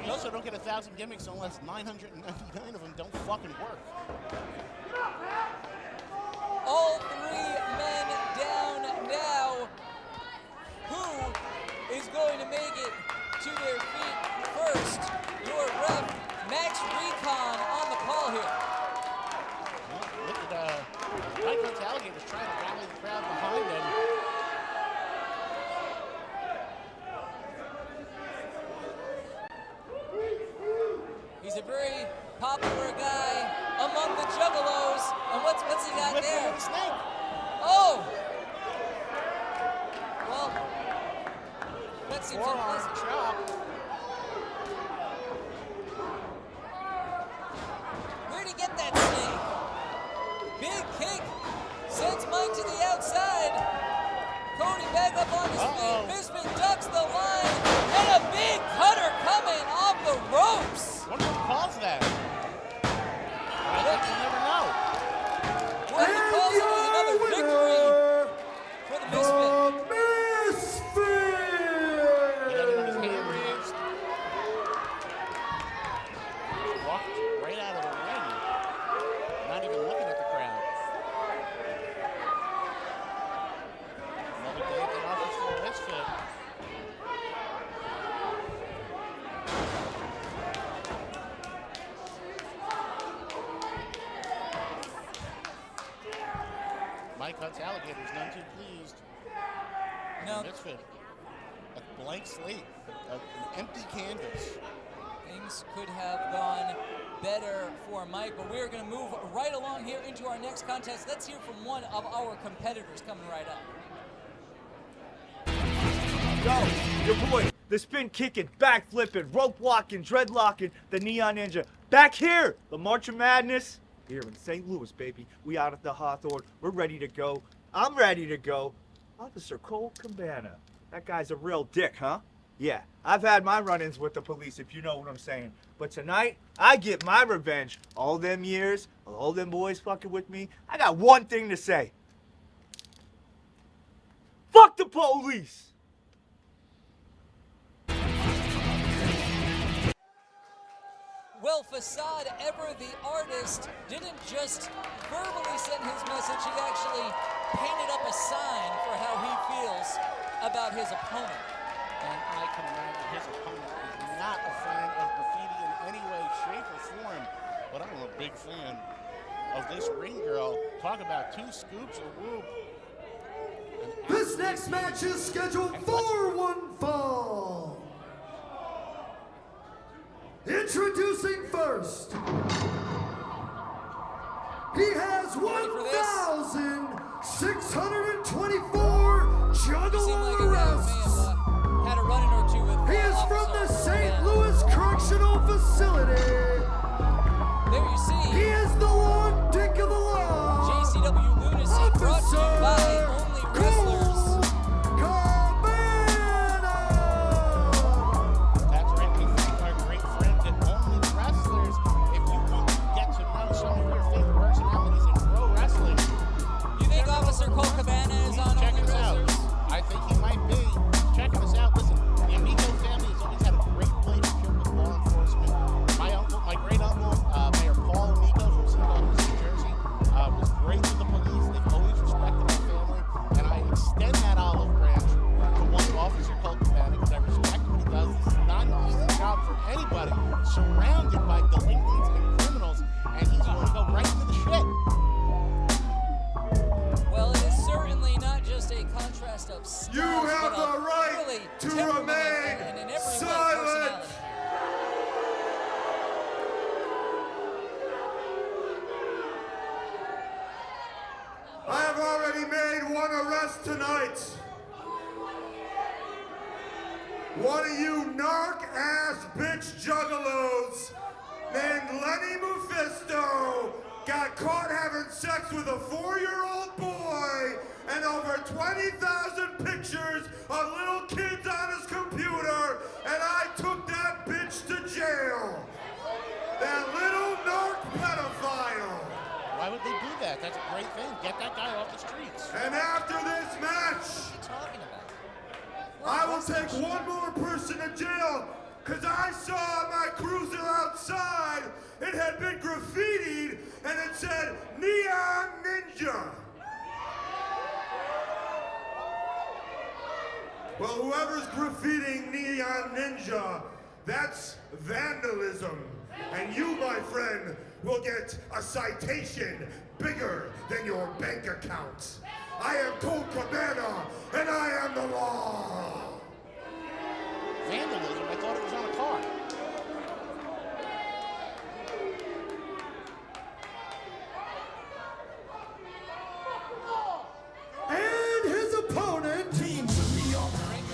You also don't get 1,000 gimmicks unless 999 of them don't fucking work. All 3 men down now. Who is going to make it to their feet first? Your ref, Max Recon, on the call here. Well, look at Mike Hunt's Alligators trying to rally the crowd behind them. He's a very popular guy among the Juggalos. And what's he got there? With a snake. Oh! Well, that seems Forearm unpleasant. chop. Where'd he get that snake? Big kick sends Mike to the outside. Cody back up on his feet. Misfit ducks the line. And a big cutter coming off the ropes. Wonder who calls that? I think you'll never know. Well, he calls it was another victory for the Misfit. He doesn't have his hand raised. Walked right out of the ring. Not even looking at the crowd. Another day at the office for a Misfit. Mike Hunt's Alligators, none too pleased. No, Misfit. A blank slate, an empty canvas. things could have gone better for Mike, but we're going to move right along here into our next contest. Let's hear from one of our competitors coming right up. Yo, your boy, the spin kicking, back flipping, rope walking, dreadlocking, the Neon Ninja. Back here, the March of Madness. Here in St. Louis, baby. We out at the Hawthorne. We're ready to go. I'm ready to go. Officer Colt Cabana. That guy's a real dick, huh? Yeah, I've had my run-ins with the police, if you know what I'm saying. But tonight, I get my revenge. All them years, all them boys fucking with me. I got one thing to say. Fuck the police! Well, Facade, ever the artist, didn't just verbally send his message, he actually painted up a sign for how he feels about his opponent. And I can imagine his opponent is not a fan of graffiti in any way, shape, or form. But I'm a big fan of this ring girl. Talk about 2 scoops of whoop. This next match is scheduled for 1 fall. Introducing first, he has 1,624 Juggalo arrests. Had a run-in or two with He is from Officer the St. Cabana. Louis Correctional Facility. facility. There you see. He is the long dick of the law. JCW Lunacy brought to you by Only Wrestlers. Cabana. That's right. We thank our great friends at Only Wrestlers. If you want to get to know some of your favorite personalities in pro wrestling, You think Officer Colt Cabana is on check Only us out. Wrestlers? I think he might be. Checking us out. Listen, the Amico family has always had a great relationship with law enforcement. My great uncle, Mayor Paul Amico from St. Louis, New Jersey, was great with the police. They've always respected our family, and I extend that olive branch to one Officer Colt Cabana because I respect what he does. This is not an easy job for anybody, surrounded by delinquents and criminals, and he's going to go right into the shit. Well, it is certainly not just a contrast of styles, You have but the of right really to temperament remain and in every way silent. personality. I have already made one arrest tonight. One of you narc-ass bitch juggalos named Lenny Mephisto got caught having sex with a 4-year-old boy and over 20,000 pictures of little kids on his computer, and I took that bitch to jail. That little narc pedophile. Why would they do that? That's a great thing. Get that guy off the streets. And after this match, What are you talking about? I will take one more person to jail, because I saw on my cruiser outside, it had been graffitied, and it said, Neon Ninja. Well, whoever's graffitiing Neon Ninja, that's vandalism. And you, my friend, will get a citation bigger than your bank account. I am Colt Cabana, and I am the law. Vandalism? I thought it was on a car. And his opponent,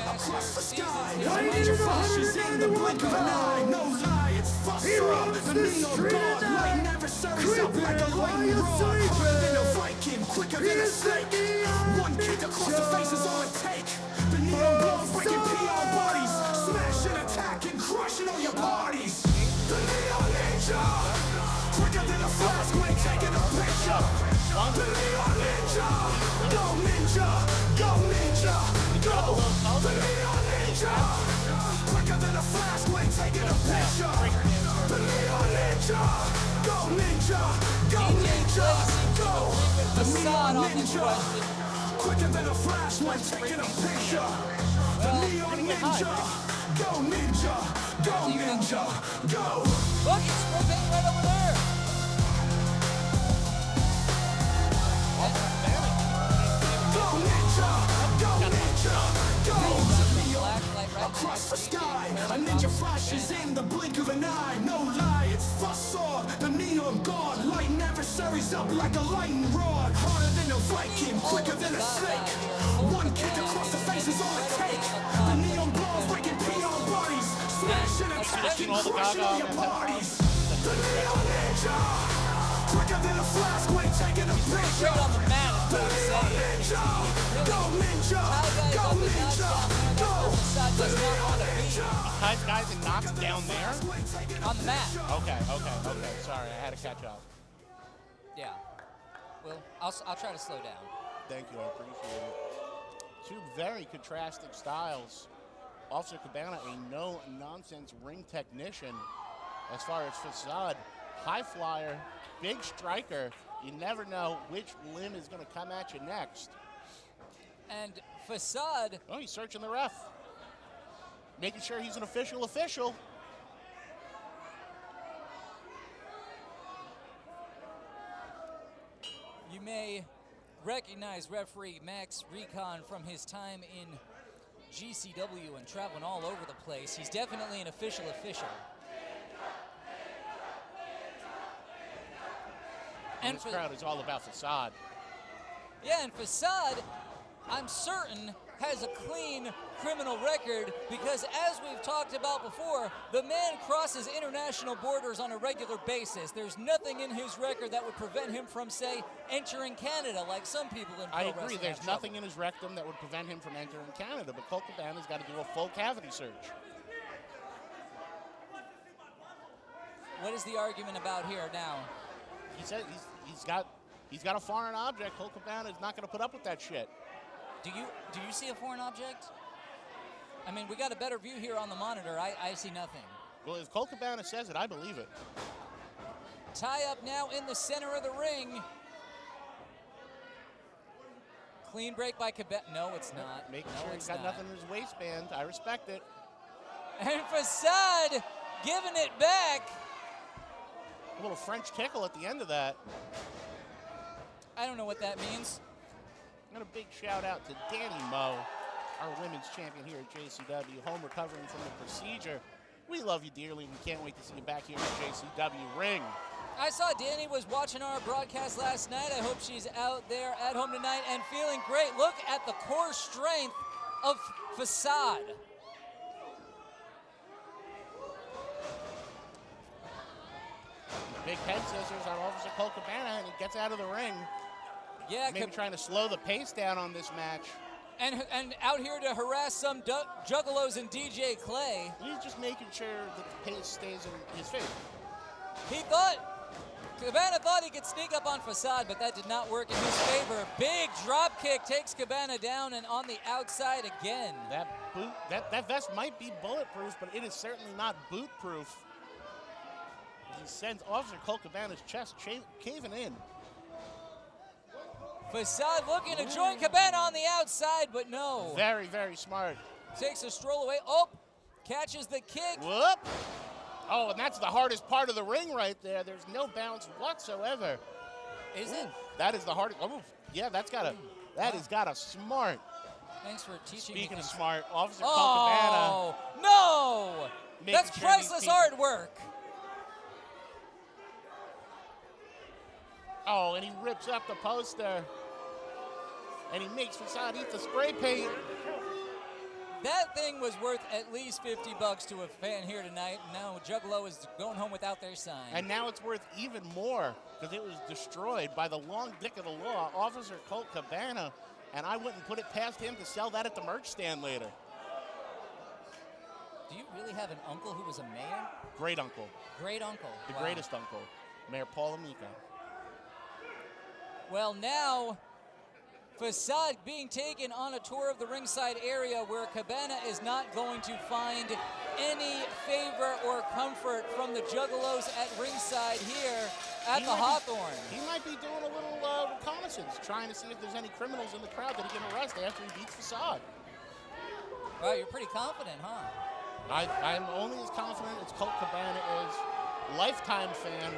Across the sky, Lightning flashes in the blink of an eye. No lie, it's he roams the street at night, creeping while you're sleeping. Viking, quicker He than a is the snake. Neon One kick across the face is all it Ninja. take. The neon blows breaking PR bodies, smashing, attacking, crushing all your bodies. The neon ninja, quicker than a flash when taking a picture. The neon ninja, go ninja, go ninja, go. The neon ninja, quicker than a flash when taking a picture. The neon ninja, go ninja, go ninja, go. The Facade neon on this ninja. question. Quicker than a flash when taking a picture. The neon ninja. Go ninja. Go ninja. Go. Look, it's spray paint right over there. Go ninja. Go ninja. Go. Flashlight right Across the next to you. sky, a ninja flashes in the blink of an eye. No lie, it's Facade, the neon god. Lighting adversaries up like a lightning rod. Harder than a Viking, quicker than a snake. One kick across the face is all it takes. The neon balls breaking PR bodies. Smashing, attacking, crushing all your bodies. The neon ninja, quicker than a flash when taking a picture. Straight on the mat is The what I'm neon saying. ninja, go ninja, Tie guys go up and knock ninja, down there. go. That's where Facade does not want to be. Ties guys and knocks down there? On the mat. Okay. Sorry, I had to catch up. Yeah. Well, I'll try to slow down. Thank you, I appreciate it. Two very contrasting styles. Officer Cabana, a no-nonsense ring technician. As far as Facade, high flyer, big striker. You never know which limb is going to come at you next. And Facade, Oh, he's searching the ref. Making sure he's an official. you may recognize referee Max Recon from his time in GCW and traveling all over the place. He's definitely an official. And This crowd is all about Facade. yeah, and Facade, I'm certain has a clean criminal record because, as we've talked about before, the man crosses international borders on a regular basis. There's nothing in his record that would prevent him from, say, entering Canada like some people in pro I wrestling agree. have There's trouble. nothing in his rectum that would prevent him from entering Canada, but Colt Cabana's got to do a full cavity search. What is the argument about here now? He said he's got a foreign object. Colt Cabana is not going to put up with that shit. Do you see a foreign object? I mean, we got a better view here on the monitor. I see nothing. Well, if Colt Cabana says it, I believe it. Tie up now in the center of the ring. Clean break by Cabana. No, it's not. Making no, sure it's he's got not. nothing in his waistband. I respect it. And Facade giving it back. A little French tickle at the end of that. I don't know what that means. And a big shout out to Danny Moe, our women's champion here at JCW, home recovering from the procedure. We love you dearly, and we can't wait to see you back here at JCW ring. I saw Danny was watching our broadcast last night. I hope she's out there at home tonight and feeling great. Look at the core strength of Facade. Big head scissors on Officer Colt Cabana, and he gets out of the ring. Yeah, Maybe trying to slow the pace down on this match. and out here to harass some Juggalos and DJ Clay. He's just making sure that the pace stays in his favor. Cabana thought he could sneak up on Facade, but that did not work in his favor. Big drop kick takes Cabana down and on the outside again. That vest might be bulletproof, but it is certainly not boot-proof. He sends Officer Colt Cabana's chest caving in. Facade looking to join Cabana on the outside, but no. Very, very smart. Takes a stroll away. Oh, catches the kick. Whoop. Oh, and that's the hardest part of the ring right there. There's no bounce whatsoever. Is it? That is the hardest. Oh, yeah, that has got a smart. Thanks for teaching me. Speaking of smart, Officer Colt Oh, no. That's sure these priceless people- artwork. Oh, and he rips up the poster. And he makes Facade eat the spray paint. That thing was worth at least $50 to a fan here tonight. Now Juggalo is going home without their sign. And now it's worth even more because it was destroyed by the long dick of the law, Officer Colt Cabana. And I wouldn't put it past him to sell that at the merch stand later. Do you really have an uncle who was a mayor? Great uncle. Great uncle. The Wow. greatest uncle. Mayor Paul Amico. Well, now Facade being taken on a tour of the ringside area where Cabana is not going to find any favor or comfort from the Juggalos at ringside here at the Hawthorne. He might be doing a little reconnaissance, trying to see if there's any criminals in the crowd that he can arrest after he beats Facade. Wow, you're pretty confident, huh? I'm only as confident as Colt Cabana is. Lifetime fan.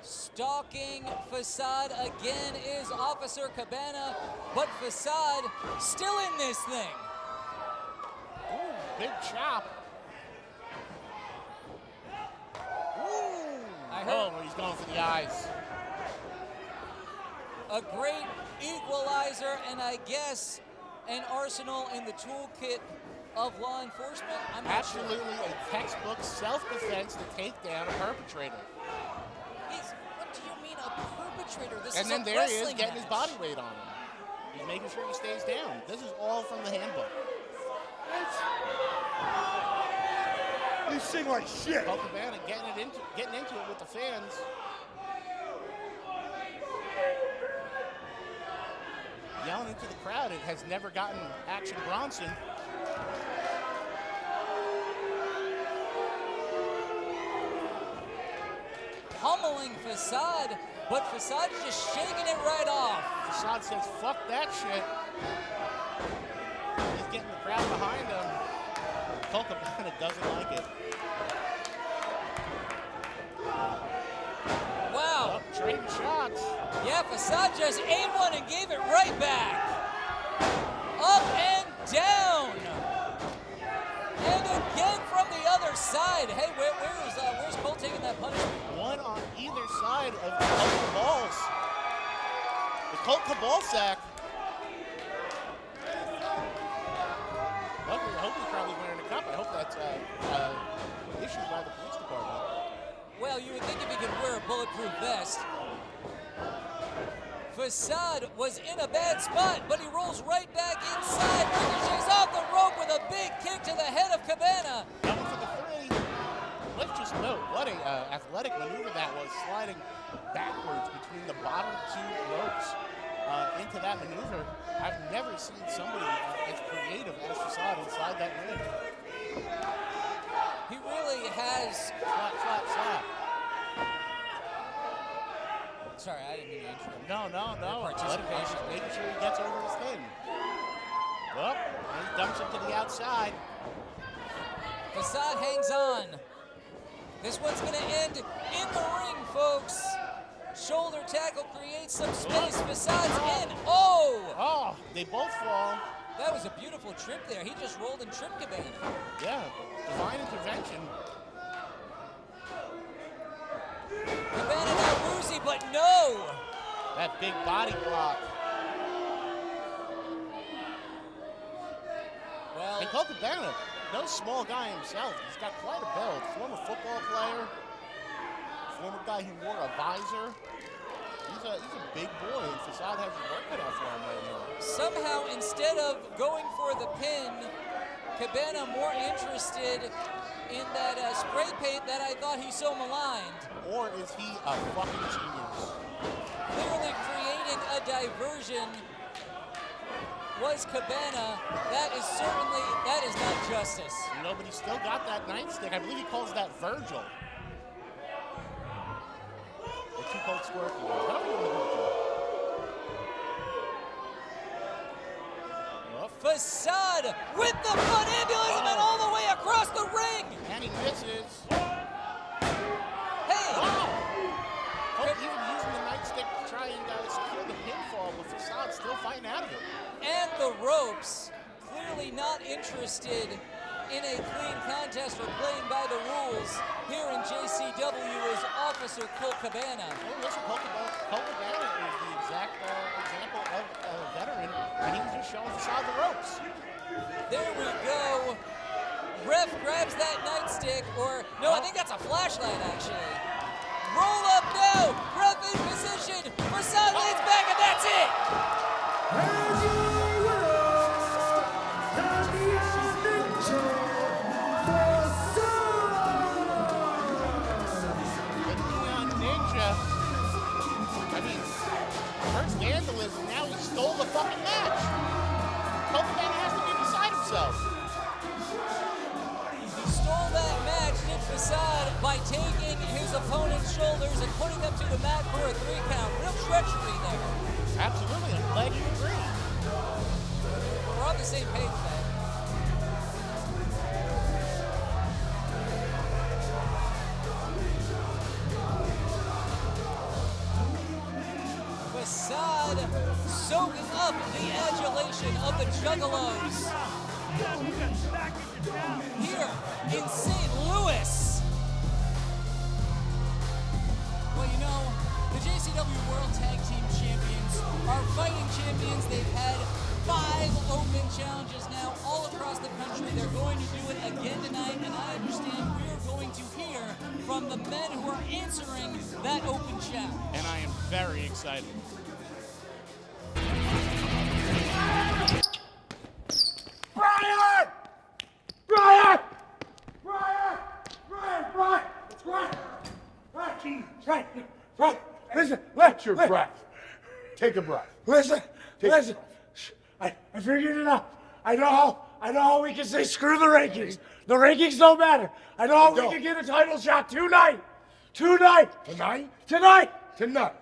Stalking Facade again is Officer Cabana, but Facade still in this thing. Ooh, big chop. Ooh. I heard he's going for the eyes. a great equalizer and I guess an arsenal in the toolkit of law enforcement. I'm not sure. Absolutely a textbook self-defense to take down a perpetrator. What do you mean a perpetrator? This And is then a there he is wrestling getting his match. body weight on him. He's making sure he stays down. This is all from the handbook. You sing like shit. Colt Cabana getting into it with the fans. Yelling into the crowd. It has never gotten Action Bronson. Pummeling Facade, but Facade is just shaking it right off. Facade says, fuck that shit. He's getting the crowd behind him. Colt Cabana doesn't like it. Wow. Oh, trading shots. Yeah, Facade just ate one and gave it right back. Up and down. And again from the other side. Hey, where's Colt taking that punishment? One on either side of the Colt Cabals. The Colt Cabal sack. Luckily, I hope he's probably wearing a cup. I hope that's issued by the police department. Well, you would think if he could wear a bulletproof vest. Facade was in a bad spot, but he rolls right back inside. Ricochets off the rope with a big kick to the head of Cabana. Coming for the three. Let's just note what a athletic maneuver that was, sliding backwards between the bottom two ropes into that maneuver. I've never seen somebody as creative as Facade inside that ring. He really has. Slap, slap, slap. Sorry, I didn't mean to interrupt. No. Participation. Just making sure he gets over his thing. Well, he dumps him to the outside. Facade hangs on. This one's going to end in the ring, folks. Shoulder tackle creates some space. Facade's in. Oh, they both fall. That was a beautiful trip there. He just rolled and tripped Cabana. Yeah, divine intervention. Cabana now woozy, but no. That big body block. Well, And Colt Cabana, no small guy himself. He's got quite a build. Former football player. Former guy who wore a visor. He's a big boy, and Facade has his work cut out for him right now. somehow instead of going for the pin, Cabana more interested in that spray paint that I thought he so maligned. Or is he a fucking genius? Clearly creating a diversion was Cabana. That is not justice. No, but he's still got that nightstick. I believe he calls that Virgil. The two Colt Scorpions. However you want to do it. Facade with the front ambulance and all the way across the ring. And he misses. Hey! Colt even using the nightstick to try and secure the pinfall, but Facade still fighting out of it. And the ropes, clearly not interested in a clean contest or playing by the rules. Here in JCW is Officer Colt Cabana. Oh, listen, Colt Cabana is the exact example of a veteran, and he was just showing Facade the ropes. There we go. Ref grabs that nightstick, or no, I think that's a flashlight actually. Roll up now, ref in position. Facade leads back, and that's it. First vandalism, now he stole the fucking match. Colt Cabana has to be beside himself. He stole that match, did Facade, by taking his opponent's shoulders and putting them to the mat for a 3 count. Real treachery there. Absolutely, I'm glad you agree. We're on the same page, man. Facade soaking up the adulation of the Juggalos here in St. Louis. Well, you know, the JCW World Tag Team Champions are fighting champions. They've had 5 open challenges now all across the country. They're going to do it again tonight, and I understand we're going to hear from the men who are answering that open challenge. And I am very excited. Brian! Brian! Brian! Brian! Brian! It's Brian! Brian! Brian! Listen! Let your breath. Take a breath. Listen! Listen! I figured it out. I know how we can say screw the rankings. The rankings don't matter. I know how we can get a title shot tonight. Tonight.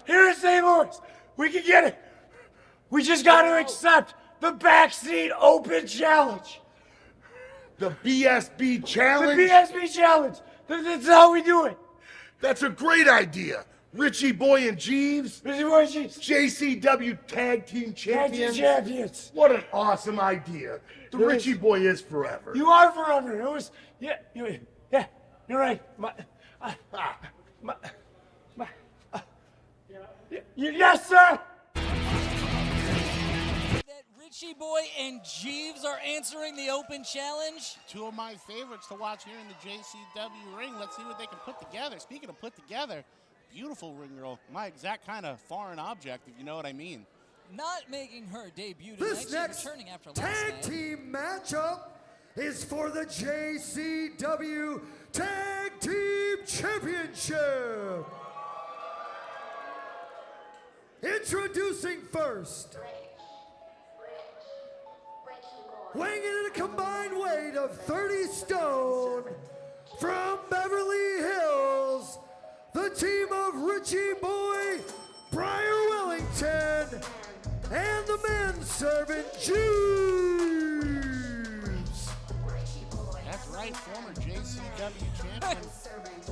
Here in St. Louis. We can get it. We just got to accept the Backseat Open Challenge. The BSB challenge? The BSB Challenge. That's how we do it. That's a great idea. Richie Boy and Jeeves. JCW Tag Team Champions. What an awesome idea. The Richie Boy is forever. You are forever. It was, you're right. Yes, sir. That Richie Boy and Jeeves are answering the open challenge. Two of my favorites to watch here in the JCW ring. Let's see what they can put together. Speaking of put together, beautiful ring girl. My exact kind of foreign object, if you know what I mean. Not making her debut tonight. This She's next returning after last tag night. team matchup is for the JCW Tag Team Championship. Introducing first, weighing in at a combined weight of 30 stone, from Beverly Hills, the team of Richie Boy, Briar Wellington, and the manservant Jeeves. That's right, former JCW champion.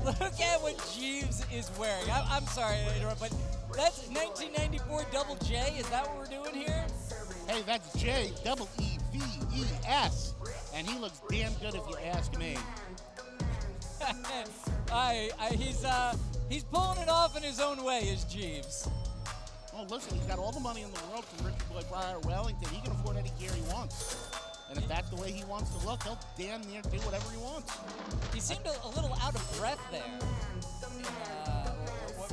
Look at what Jeeves is wearing. I'm sorry to interrupt, but that's 1994 Double J. Is that what we're doing here? Hey, that's Jeeves, and he looks damn good if you ask me. He's pulling it off in his own way, is Jeeves. Oh, listen, he's got all the money in the world from Richie Boy Briar Wellington. He can afford any gear he wants. And if that's the way he wants to look, he'll damn near do whatever he wants. He seemed a little out of breath there in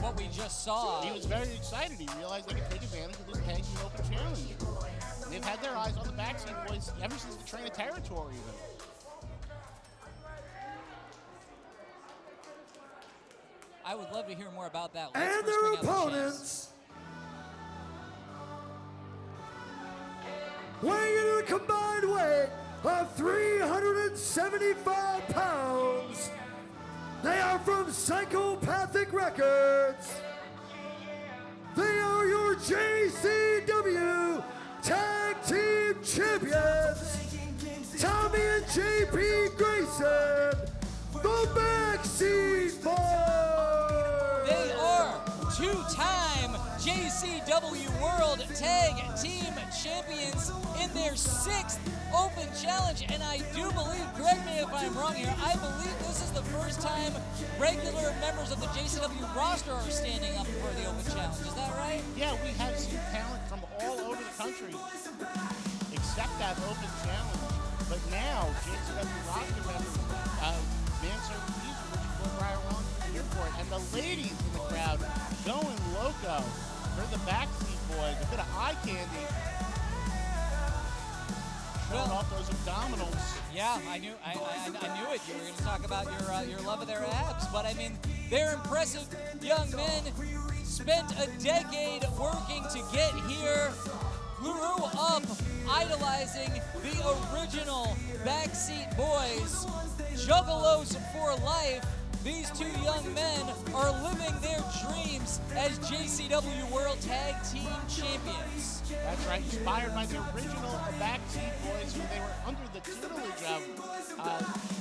what we just saw. He was very excited. He realized they could take advantage of this tag team open challenge. And they've had their eyes on the Backseat Boys ever since the Train of Territory even. I would love to hear more about that. And their opponents, weighing in at a combined weight of 375 pounds, they are from Psychopathic Records. They are your JCW Tag Team Champions, Tommy and JP Grayson, the Backseat Boys. They are two-time JCW World Tag Team Champions in their 6th Open Challenge, and I do believe, correct me if I'm wrong here, I believe this is the first time regular members of the JCW roster are standing up for the Open Challenge. Is that right? Yeah, we have seen talent from all over the country accept that Open Challenge. But now, JCW roster members, manservant Richie Boy Briar Wellington here for it, and the ladies in the crowd going loco for the Backseat Boys. A bit of eye candy. Showing off those abdominals. Yeah, I knew it. You were going to talk about your love of their abs, but I mean, they're impressive young men. Spent a decade working to get here. Grew up idolizing the original Backseat Boys. Juggalos for life. These two young men are living their dreams as JCW World Tag Team Champions. That's right, inspired by the original Backseat Boys, who they were under the tutelage of.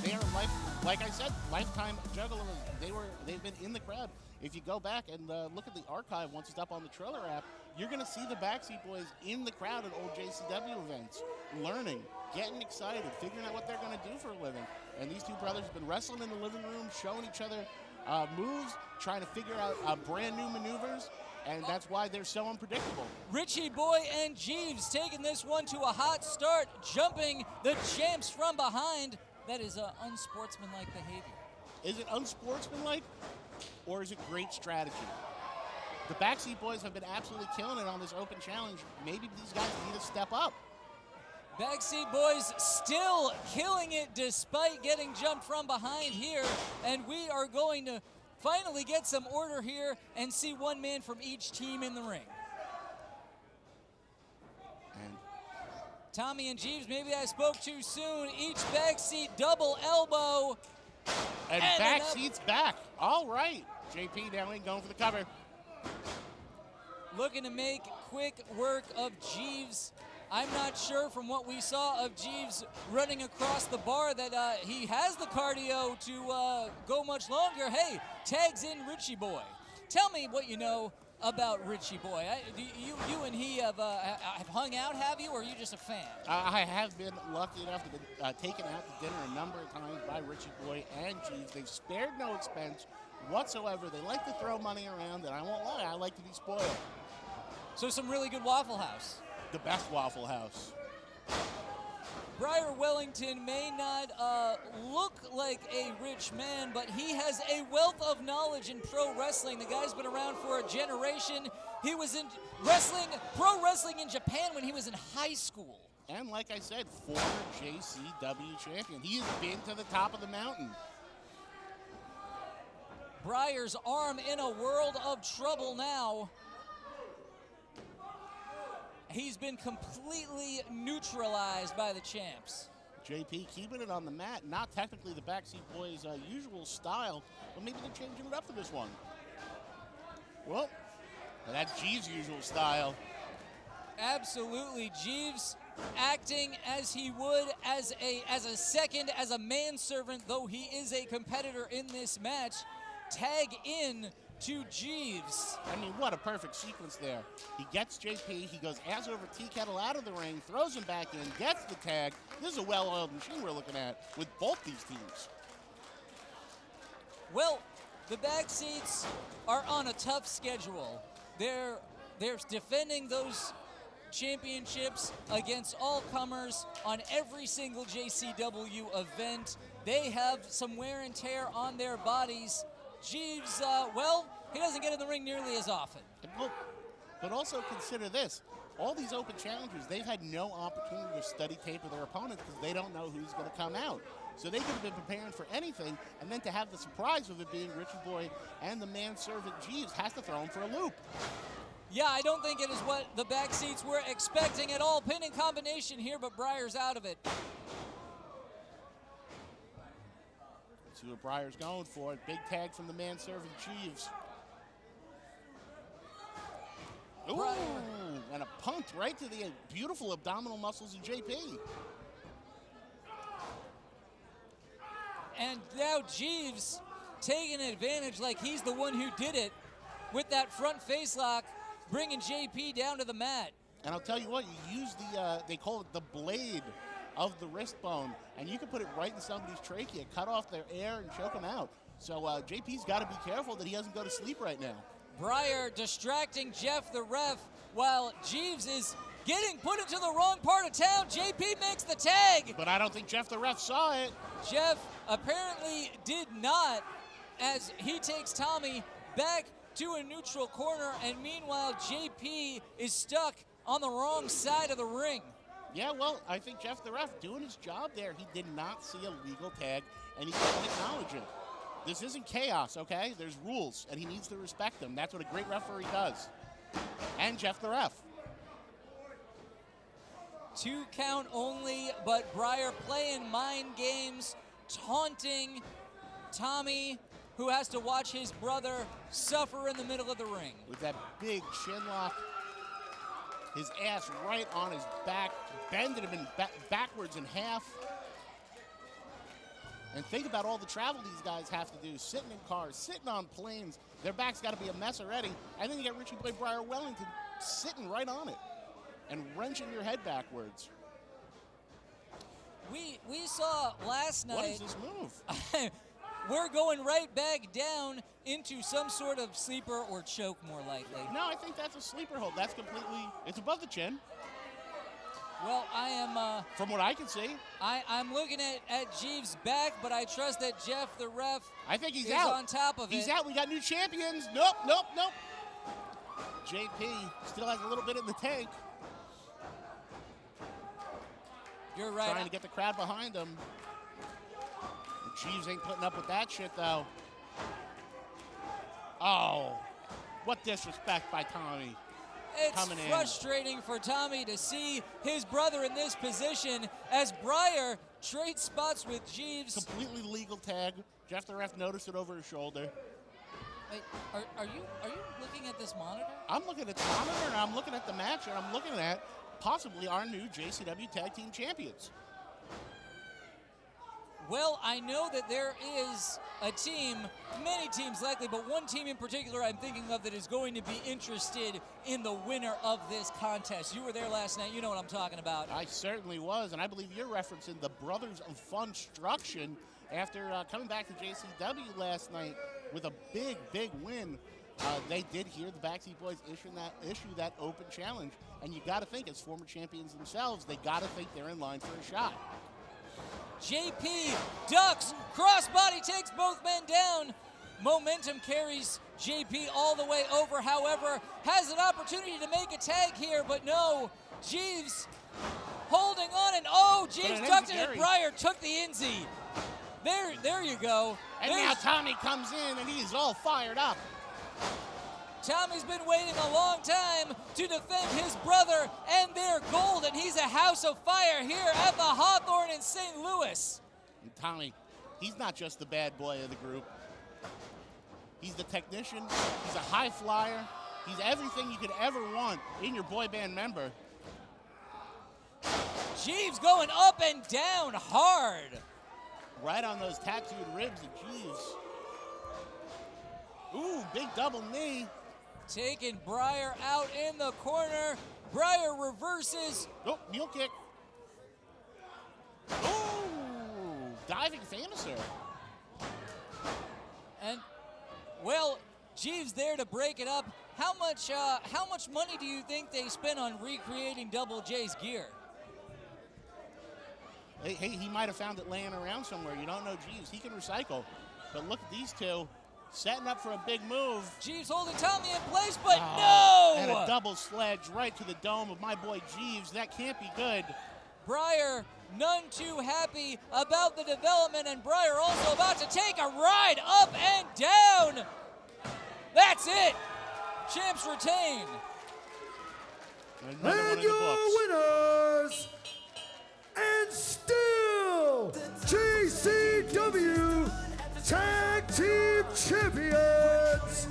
They are, like I said, lifetime Juggalos. They've been in the crowd. If you go back and look at the archive once it's up on the Triller app, you're going to see the Backseat Boys in the crowd at old JCW events, learning, getting excited, figuring out what they're going to do for a living. And these two brothers have been wrestling in the living room, showing each other moves, trying to figure out brand new maneuvers, and that's why they're so unpredictable. Richie Boy and Jeeves taking this one to a hot start, jumping the champs from behind. That is unsportsmanlike behavior. Is it unsportsmanlike, or is it great strategy? The Backseat Boys have been absolutely killing it on this open challenge. Maybe these guys need to step up. Backseat Boys still killing it despite getting jumped from behind here. And we are going to finally get some order here and see one man from each team in the ring. And Tommy and Jeeves, maybe I spoke too soon. Each backseat double elbow. And Backseat's back. All right. JP now in going for the cover. Looking to make quick work of Jeeves. I'm not sure from what we saw of Jeeves running across the bar that he has the cardio to go much longer. Hey, tags in Richie Boy. Tell me what you know about Richie Boy. You and he have hung out, have you, or are you just a fan? I have been lucky enough to be taken out to dinner a number of times by Richie Boy and Jeeves. They've spared no expense, whatsoever. They like to throw money around, and I won't lie, I like to be spoiled. So some really good Waffle House. The best Waffle House. Briar Wellington may not look like a rich man, but he has a wealth of knowledge in pro wrestling. The guy's been around for a generation. He was in pro wrestling in Japan when he was in high school. And like I said, former JCW champion. He has been to the top of the mountain. Briar's arm in a world of trouble now. He's been completely neutralized by the champs. JP keeping it on the mat. Not technically the Backseat Boys' usual style, but maybe they're changing it up for this one. Well, that's Jeeves' usual style. Absolutely. Jeeves acting as he would as a manservant, though he is a competitor in this match. Tag in to Jeeves. I mean, what a perfect sequence there. He gets JP, he goes ass over tea kettle out of the ring, throws him back in, gets the tag. This is a well-oiled machine we're looking at with both these teams. Well, the Backseats are on a tough schedule. They're defending those championships against all comers on every single JCW event. They have some wear and tear on their bodies. Jeeves, well, he doesn't get in the ring nearly as often. But also consider this. All these open challengers, they've had no opportunity to study tape of their opponents because they don't know who's going to come out. So they could have been preparing for anything, and then to have the surprise of it being Richie Boy and the manservant Jeeves has to throw him for a loop. Yeah, I don't think it is what the Backseats were expecting at all. Pinning combination here, but Briar's out of it. See what Briar's going for. Big tag from the manservant Jeeves. Ooh, and a punt right to the beautiful abdominal muscles of JP. And now Jeeves taking advantage like he's the one who did it with that front face lock, bringing JP down to the mat. And I'll tell you what, you use they call it the blade of the wrist bone, and you can put it right in somebody's trachea, cut off their air, and choke them out. So JP's got to be careful that he doesn't go to sleep right now. Briar distracting Jeff the ref while Jeeves is getting put into the wrong part of town. JP makes the tag. But I don't think Jeff the ref saw it. Jeff apparently did not, as he takes Tommy back to a neutral corner, and meanwhile JP is stuck on the wrong side of the ring. Yeah, well, I think Jeff the ref doing his job there. He did not see a legal tag, and he couldn't acknowledge it. This isn't chaos, okay? There's rules, and he needs to respect them. That's what a great referee does. And Jeff the ref. 2 count only, but Briar playing mind games, taunting Tommy, who has to watch his brother suffer in the middle of the ring. With that big chin lock, his ass right on his back, bending him backwards in half. And think about all the travel these guys have to do, sitting in cars, sitting on planes. Their back's got to be a mess already. And then you got Richie Boy Briar Wellington sitting right on it and wrenching your head backwards. We saw last night. What is this move? We're going right back down into some sort of sleeper or choke, more likely. No, I think that's a sleeper hold. That's completely, it's above the chin. Well, I am... From what I can see. I'm looking at Jeeves' back, but I trust that Jeff, the ref, I think he's is out. on top of it. He's out. We got new champions. Nope, nope, nope. JP still has a little bit in the tank. You're right. Trying to get the crowd behind him. Jeeves ain't putting up with that shit, though. Oh, what disrespect by Tommy. It's frustrating for Tommy to see his brother in this position as Briar trades spots with Jeeves. Completely legal tag. Jeff the ref noticed it over his shoulder. Wait, are you looking at this monitor? I'm looking at the monitor, and I'm looking at the match, and I'm looking at possibly our new JCW Tag Team Champions. Well, I know that there is a team, many teams likely, but one team in particular I'm thinking of that is going to be interested in the winner of this contest. You were there last night. You know what I'm talking about. I certainly was, and I believe you're referencing the Brothers of Funstruction after coming back to JCW last night. with a big, big win. They did hear the Backseat Boys issue that open challenge, and you got to think, as former champions themselves, they got to think they're in line for a shot. JP ducks, crossbody takes both men down. Momentum carries JP all the way over, however, has an opportunity to make a tag here, but no, Jeeves holding on, and oh, Jeeves ducked it, and Breyer took the Inzy. There you go. And now Tommy comes in, and he's all fired up. Tommy's been waiting a long time to defend his brother and their gold, and he's a house of fire here at the Hawthorne in St. Louis. And Tommy, he's not just the bad boy of the group. He's the technician, he's a high flyer, he's everything you could ever want in your boy band member. Jeeves going up and down hard. Right on those tattooed ribs of Jeeves. Ooh, big double knee. Taking Breyer out in the corner. Breyer reverses. Oh, heel kick. Ooh, diving Famouser. And, well, Jeeves there to break it up. How much money do you think they spent on recreating Double J's gear? Hey, he might have found it laying around somewhere. You don't know Jeeves. He can recycle. But look at these two. Setting up for a big move. Jeeves holding Tommy in place, but no! And a double sledge right to the dome of my boy Jeeves. That can't be good. Breyer, none too happy about the development, and Breyer also about to take a ride up and down. That's it. Champs retain. And your winners, and still JCW Tag Team Champions,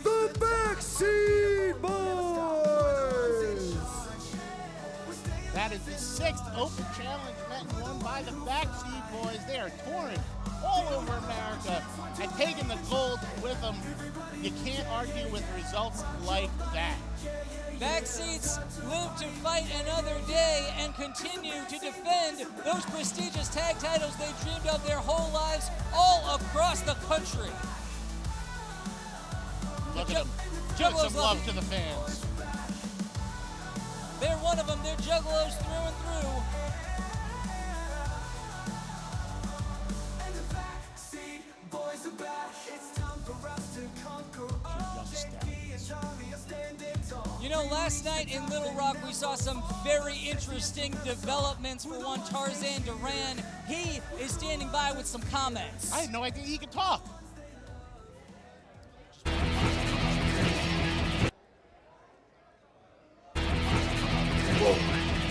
the Backseat Boys. That is the 6th Open Challenge event won by the Backseat Boys. They are touring all over America and taking the gold with them. You can't argue with results like that. Backseats live to fight another day and continue to defend those prestigious tag titles they dreamed of their whole lives all across the country. Look at them. Give some love to the fans. They're one of them. They're Juggalos through and through. And the Backseat Boys are back. It's time for us to conquer all. JP and Tommy are standing tall. You know, last night in Little Rock, we saw some very interesting developments for one Tarzan Duran. He is standing by with some comments. I had no idea he could talk.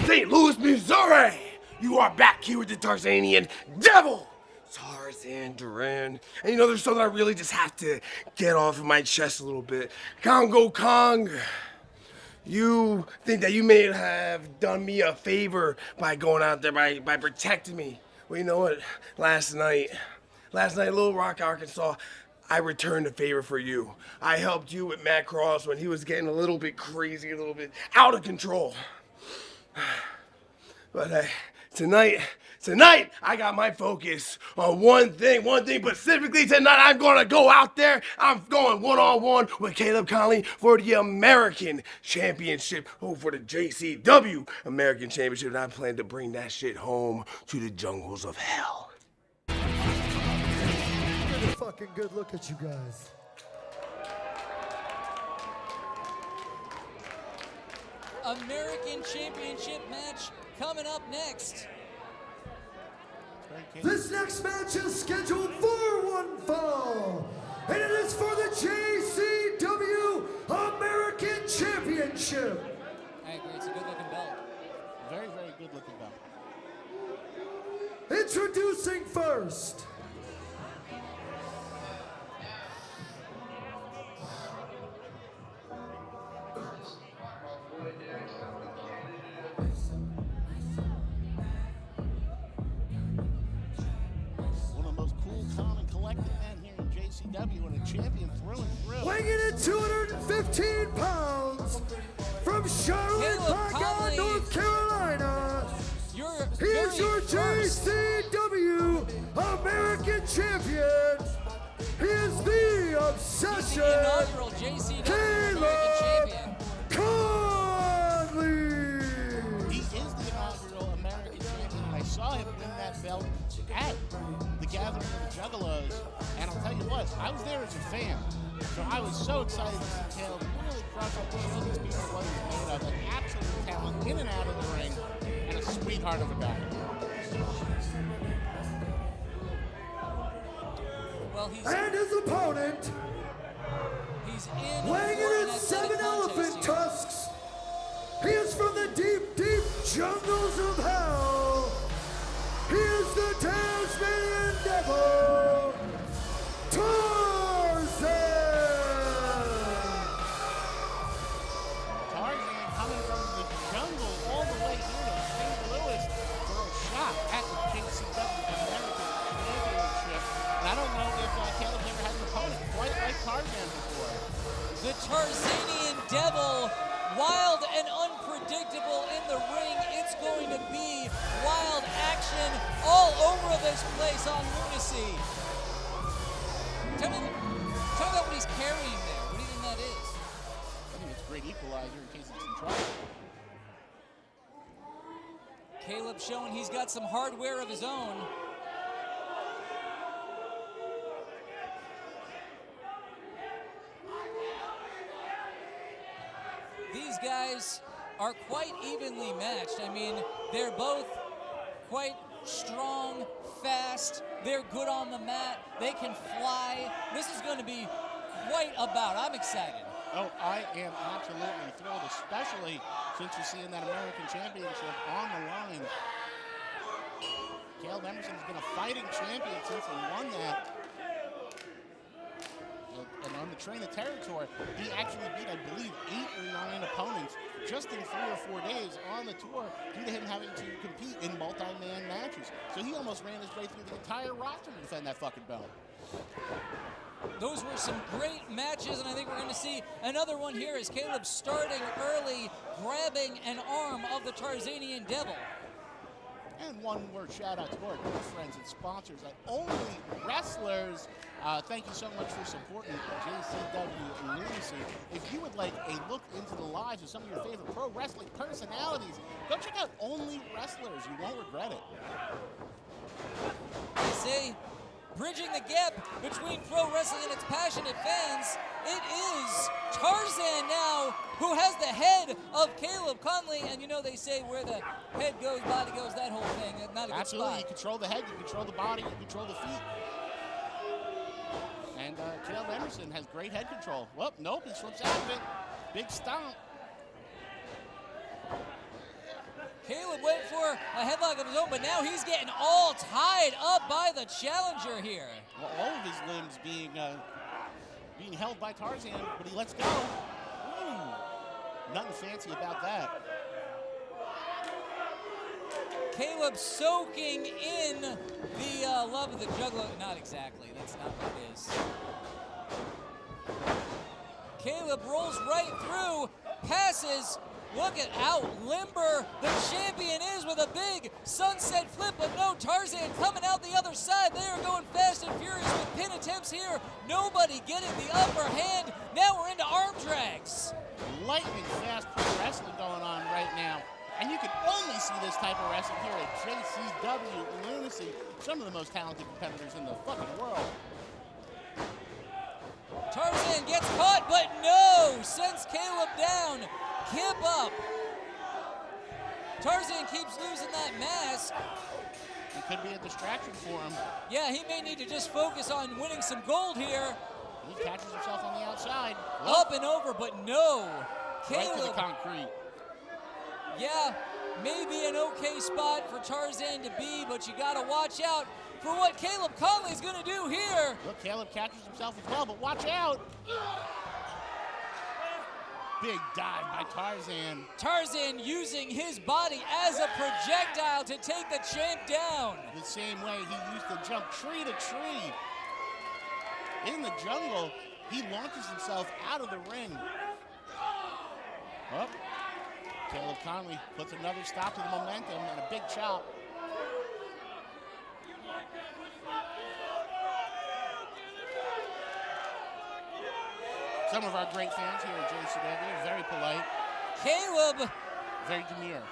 St. Louis, Missouri! You are back here with the Tarzanian Devil! Tarzan Duran. And you know, there's something I really just have to get off of my chest a little bit. Congo Kong, you think that you may have done me a favor by going out there, by protecting me. Well, you know what? Last night, Little Rock, Arkansas, I returned the favor for you. I helped you with Matt Cross when he was getting a little bit crazy, a little bit out of control. But tonight, I got my focus on one thing specifically tonight. I'm gonna go out there. I'm going one-on-one with Caleb Conley for the American Championship. Oh, for the JCW American Championship. And I plan to bring that shit home to the jungles of hell. Get a fucking good look at you guys. American Championship match coming up next. This next match is scheduled for one fall, and it is for the JCW American Championship. I agree, it's a good looking belt. Very, very good looking belt. Introducing first, one of the most cool, calm, and collected men here in JCW, and a champion through and through. weighing in at 215 pounds, from Charlotte, Caleb North Carolina. You're Here's your JCW American Champion, He is the He's obsession. the inaugural JCW American Champion. Conley. He is the inaugural American champion, and I saw him win that belt at the Gathering of the Juggalos. And I'll tell you what, I was there as a fan, so I was so excited to see Caleb really crush up and show these people what he's made of. An absolute talent in and out of the ring, and a sweetheart of a guy. Well, he's And his opponent, he's in weighing for in an at athletic 7 contest elephant here. tusks. He is from the deep, deep jungles of hell. He is the Tasmanian Devil, Tarzan. Tarzan coming from the jungle all the way here to St. Louis for a shot at the JCW American Championship. And I don't know if Caleb's ever had an opponent quite like Tarzan before. The Tarzanian Devil, wild and unpredictable in the ring. It's going to be wild action all over this place on Lunacy. Tell me about what he's carrying there. What do you think that is? I think it's a great equalizer in case it's in trouble. Caleb showing he's got some hardware of his own. These guys are quite evenly matched. I mean, they're both quite strong, fast. They're good on the mat. They can fly. This is going to be quite a bout. I'm excited. Oh, I am absolutely thrilled, especially since you're seeing that American Championship on the line. Caleb Emerson's been a fighting champion since he won that. And on the train of territory, he actually beat, I believe, 8 or 9 opponents just in 3 or 4 days on the tour due to him having to compete in multi-man matches. So he almost ran his way through the entire roster to defend that fucking belt. Those were some great matches, and I think we're going to see another one here as Caleb starting early, grabbing an arm of the Tarzanian Devil. And one more shout out to our good friends and sponsors at Only Wrestlers. Thank you so much for supporting JCW and Lunacy. If you would like a look into the lives of some of your favorite pro wrestling personalities, go check out Only Wrestlers. You won't regret it. They say, bridging the gap between pro wrestling and its passionate fans, it is Tarzan now who has the head of Caleb Conley. And you know they say where the head goes, body goes, that whole thing. Not a good Absolutely. spot. You control the head, you control the body, you control the feet. And Caleb Emerson has great head control. Well, nope, he slips out of it. Big stomp. Caleb went for a headlock of his own, but now he's getting all tied up by the challenger here. Well, all of his limbs being held by Tarzan, but he lets go. Ooh, nothing fancy about that. Caleb soaking in the love of the Juggalo. Not exactly, that's not what it is. Caleb rolls right through, passes. Look at how limber the champion is with a big sunset flip, but no, Tarzan coming out the other side. They are going fast and furious with pin attempts here. Nobody getting the upper hand. Now we're into arm drags. Lightning fast pro wrestling going on right now. And you can only see this type of wrestling here at JCW Lunacy. Some of the most talented competitors in the fucking world. Tarzan gets caught, but no, sends Caleb down. Kip up. Tarzan keeps losing that mask. It could be a distraction for him. Yeah, he may need to just focus on winning some gold here. He catches himself on the outside. Up and over, but no. Right to the Caleb, concrete. yeah, maybe an okay spot for Tarzan to be, but you gotta watch out for what Caleb Conley's gonna do here. Look, Caleb catches himself as well, but watch out. Big dive by Tarzan. Tarzan using his body as a projectile to take the champ down. The same way he used to jump tree to tree. In the jungle, he launches himself out of the ring. Up. Caleb Conley puts another stop to the momentum and a big chop. Some of our great fans here at JCW, very polite, Caleb very demure.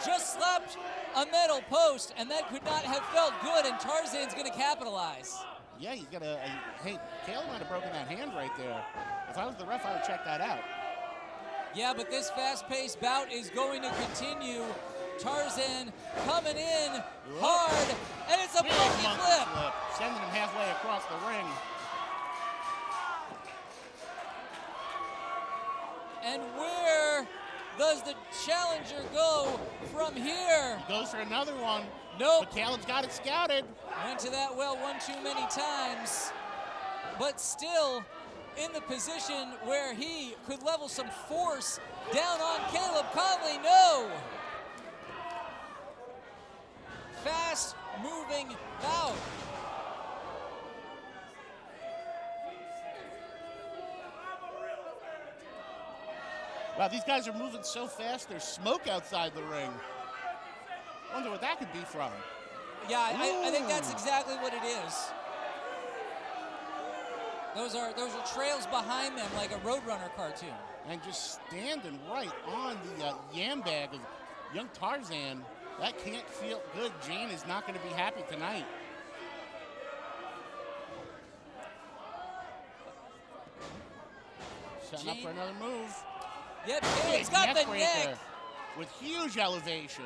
just slapped a metal post, and that could not have felt good, and Tarzan's going to capitalize. Yeah, he's got hey, Caleb might have broken that hand right there. If I was the ref, I would check that out. Yeah, but this fast-paced bout is going to continue. Tarzan coming in hard, and it's a Big monkey monkey flip. sending him halfway across the ring. And where does the challenger go from here? He goes for another one. Nope. But Caleb's got it scouted. Went to that well one too many times, but still in the position where he could level some force down on Caleb Conley. No. Fast moving bout. Wow, these guys are moving so fast, there's smoke outside the ring. Wonder what that could be from. Yeah, I think that's exactly what it is. Those are trails behind them like a Roadrunner cartoon. And just standing right on the yam bag of young Tarzan. That can't feel good. Jane is not going to be happy tonight. Setting up for another move. Yep, Caleb's got the neck. With huge elevation.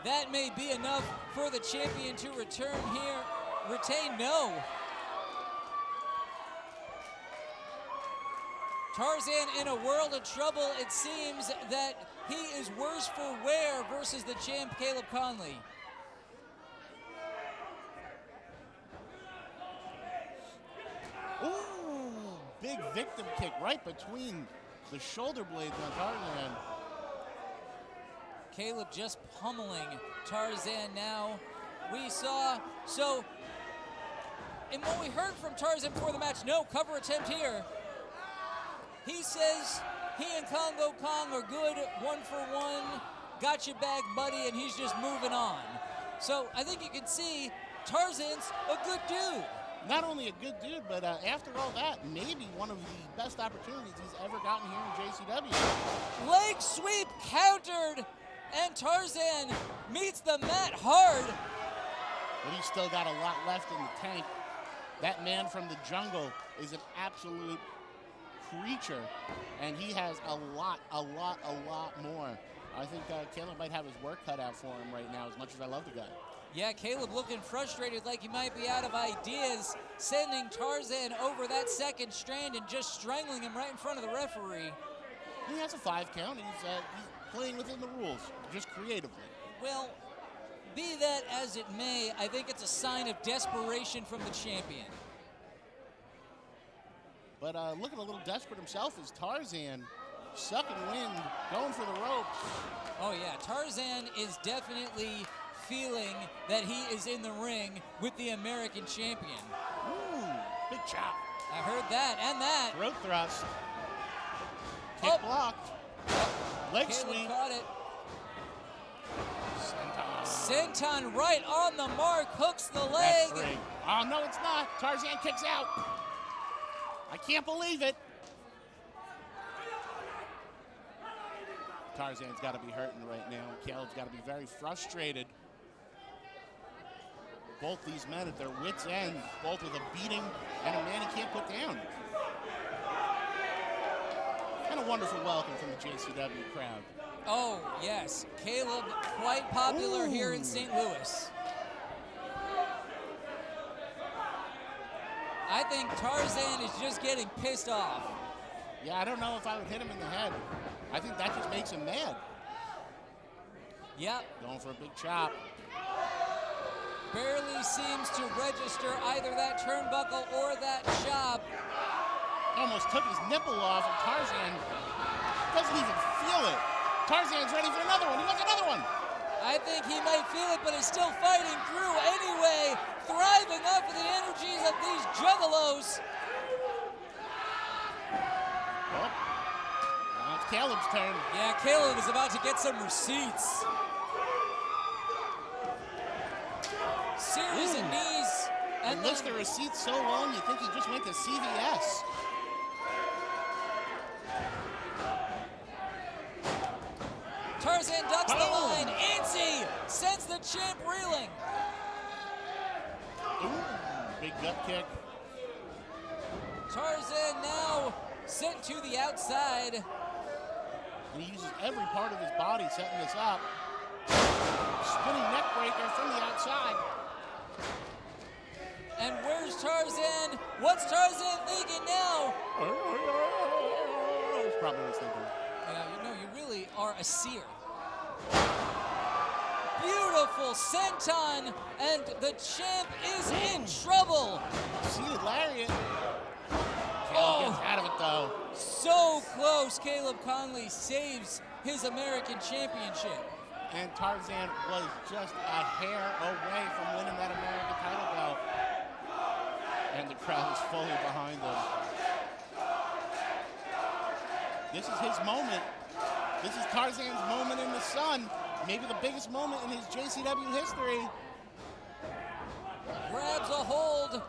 That may be enough for the champion to return here. Retain, no. Tarzan in a world of trouble. It seems that he is worse for wear versus the champ, Caleb Conley. Ooh, big victim kick right between the shoulder blades on Tarzan. Caleb just pummeling Tarzan now. We saw, so, in what we heard from Tarzan before the match, no cover attempt here. He says he and Congo Kong are good, 1-for-1, got your back, buddy, and he's just moving on. So I think you can see Tarzan's a good dude. Not only a good dude, but after all that, maybe one of the best opportunities he's ever gotten here in JCW. Leg sweep countered, and Tarzan meets the mat hard. But he's still got a lot left in the tank. That man from the jungle is an absolute creature, and he has a lot more. I think Caleb might have his work cut out for him right now, as much as I love the guy. Yeah, Caleb looking frustrated like he might be out of ideas, sending Tarzan over that second strand and just strangling him right in front of the referee. He has a 5 count. He's playing within the rules, just creatively. Well, be that as it may, I think it's a sign of desperation from the champion. But looking a little desperate himself is Tarzan, sucking wind, going for the ropes. Oh yeah, Tarzan is definitely feeling that he is in the ring with the American champion. Ooh, big chop. I heard that and that. Throat thrust. Kick blocked. Leg Caleb sweep. caught it. Senton. Senton right on the mark, hooks the leg. That's 3. Oh, no, it's not. Tarzan kicks out. I can't believe it. Tarzan's got to be hurting right now. Caleb's got to be very frustrated. Both these men at their wits' end, both with a beating and a man he can't put down. And a wonderful welcome from the JCW crowd. Oh, yes. Caleb, quite popular here in St. Louis. I think Tarzan is just getting pissed off. Yeah, I don't know if I would hit him in the head. I think that just makes him mad. Yep. Going for a big chop. Barely seems to register either that turnbuckle or that chop. Almost took his nipple off, and Tarzan doesn't even feel it. Tarzan's ready for another one. He wants another one. I think he might feel it, but is still fighting through anyway, thriving off of the energies of these juggalos. Well, now it's Caleb's turn. Yeah, Caleb is about to get some receipts. Series of knees. And list the receipts so long, you think he just went to CVS. Tarzan ducks the line. Incy sends the champ reeling. Ooh, big gut kick. Tarzan now sent to the outside. He uses every part of his body setting this up. Spinning neck breaker from the outside. And where's Tarzan? What's Tarzan thinking now? That's probably what he's thinking. Yeah, you really are a seer. Beautiful senton, and the champ is in trouble. Seated lariat. Caleb gets out of it though. So close. Caleb Conley saves his American championship. And Tarzan was just a hair away from winning that American title belt. And the crowd is fully behind him. This is his moment. This is Tarzan's moment in the sun. Maybe the biggest moment in his JCW history. Grabs a hold.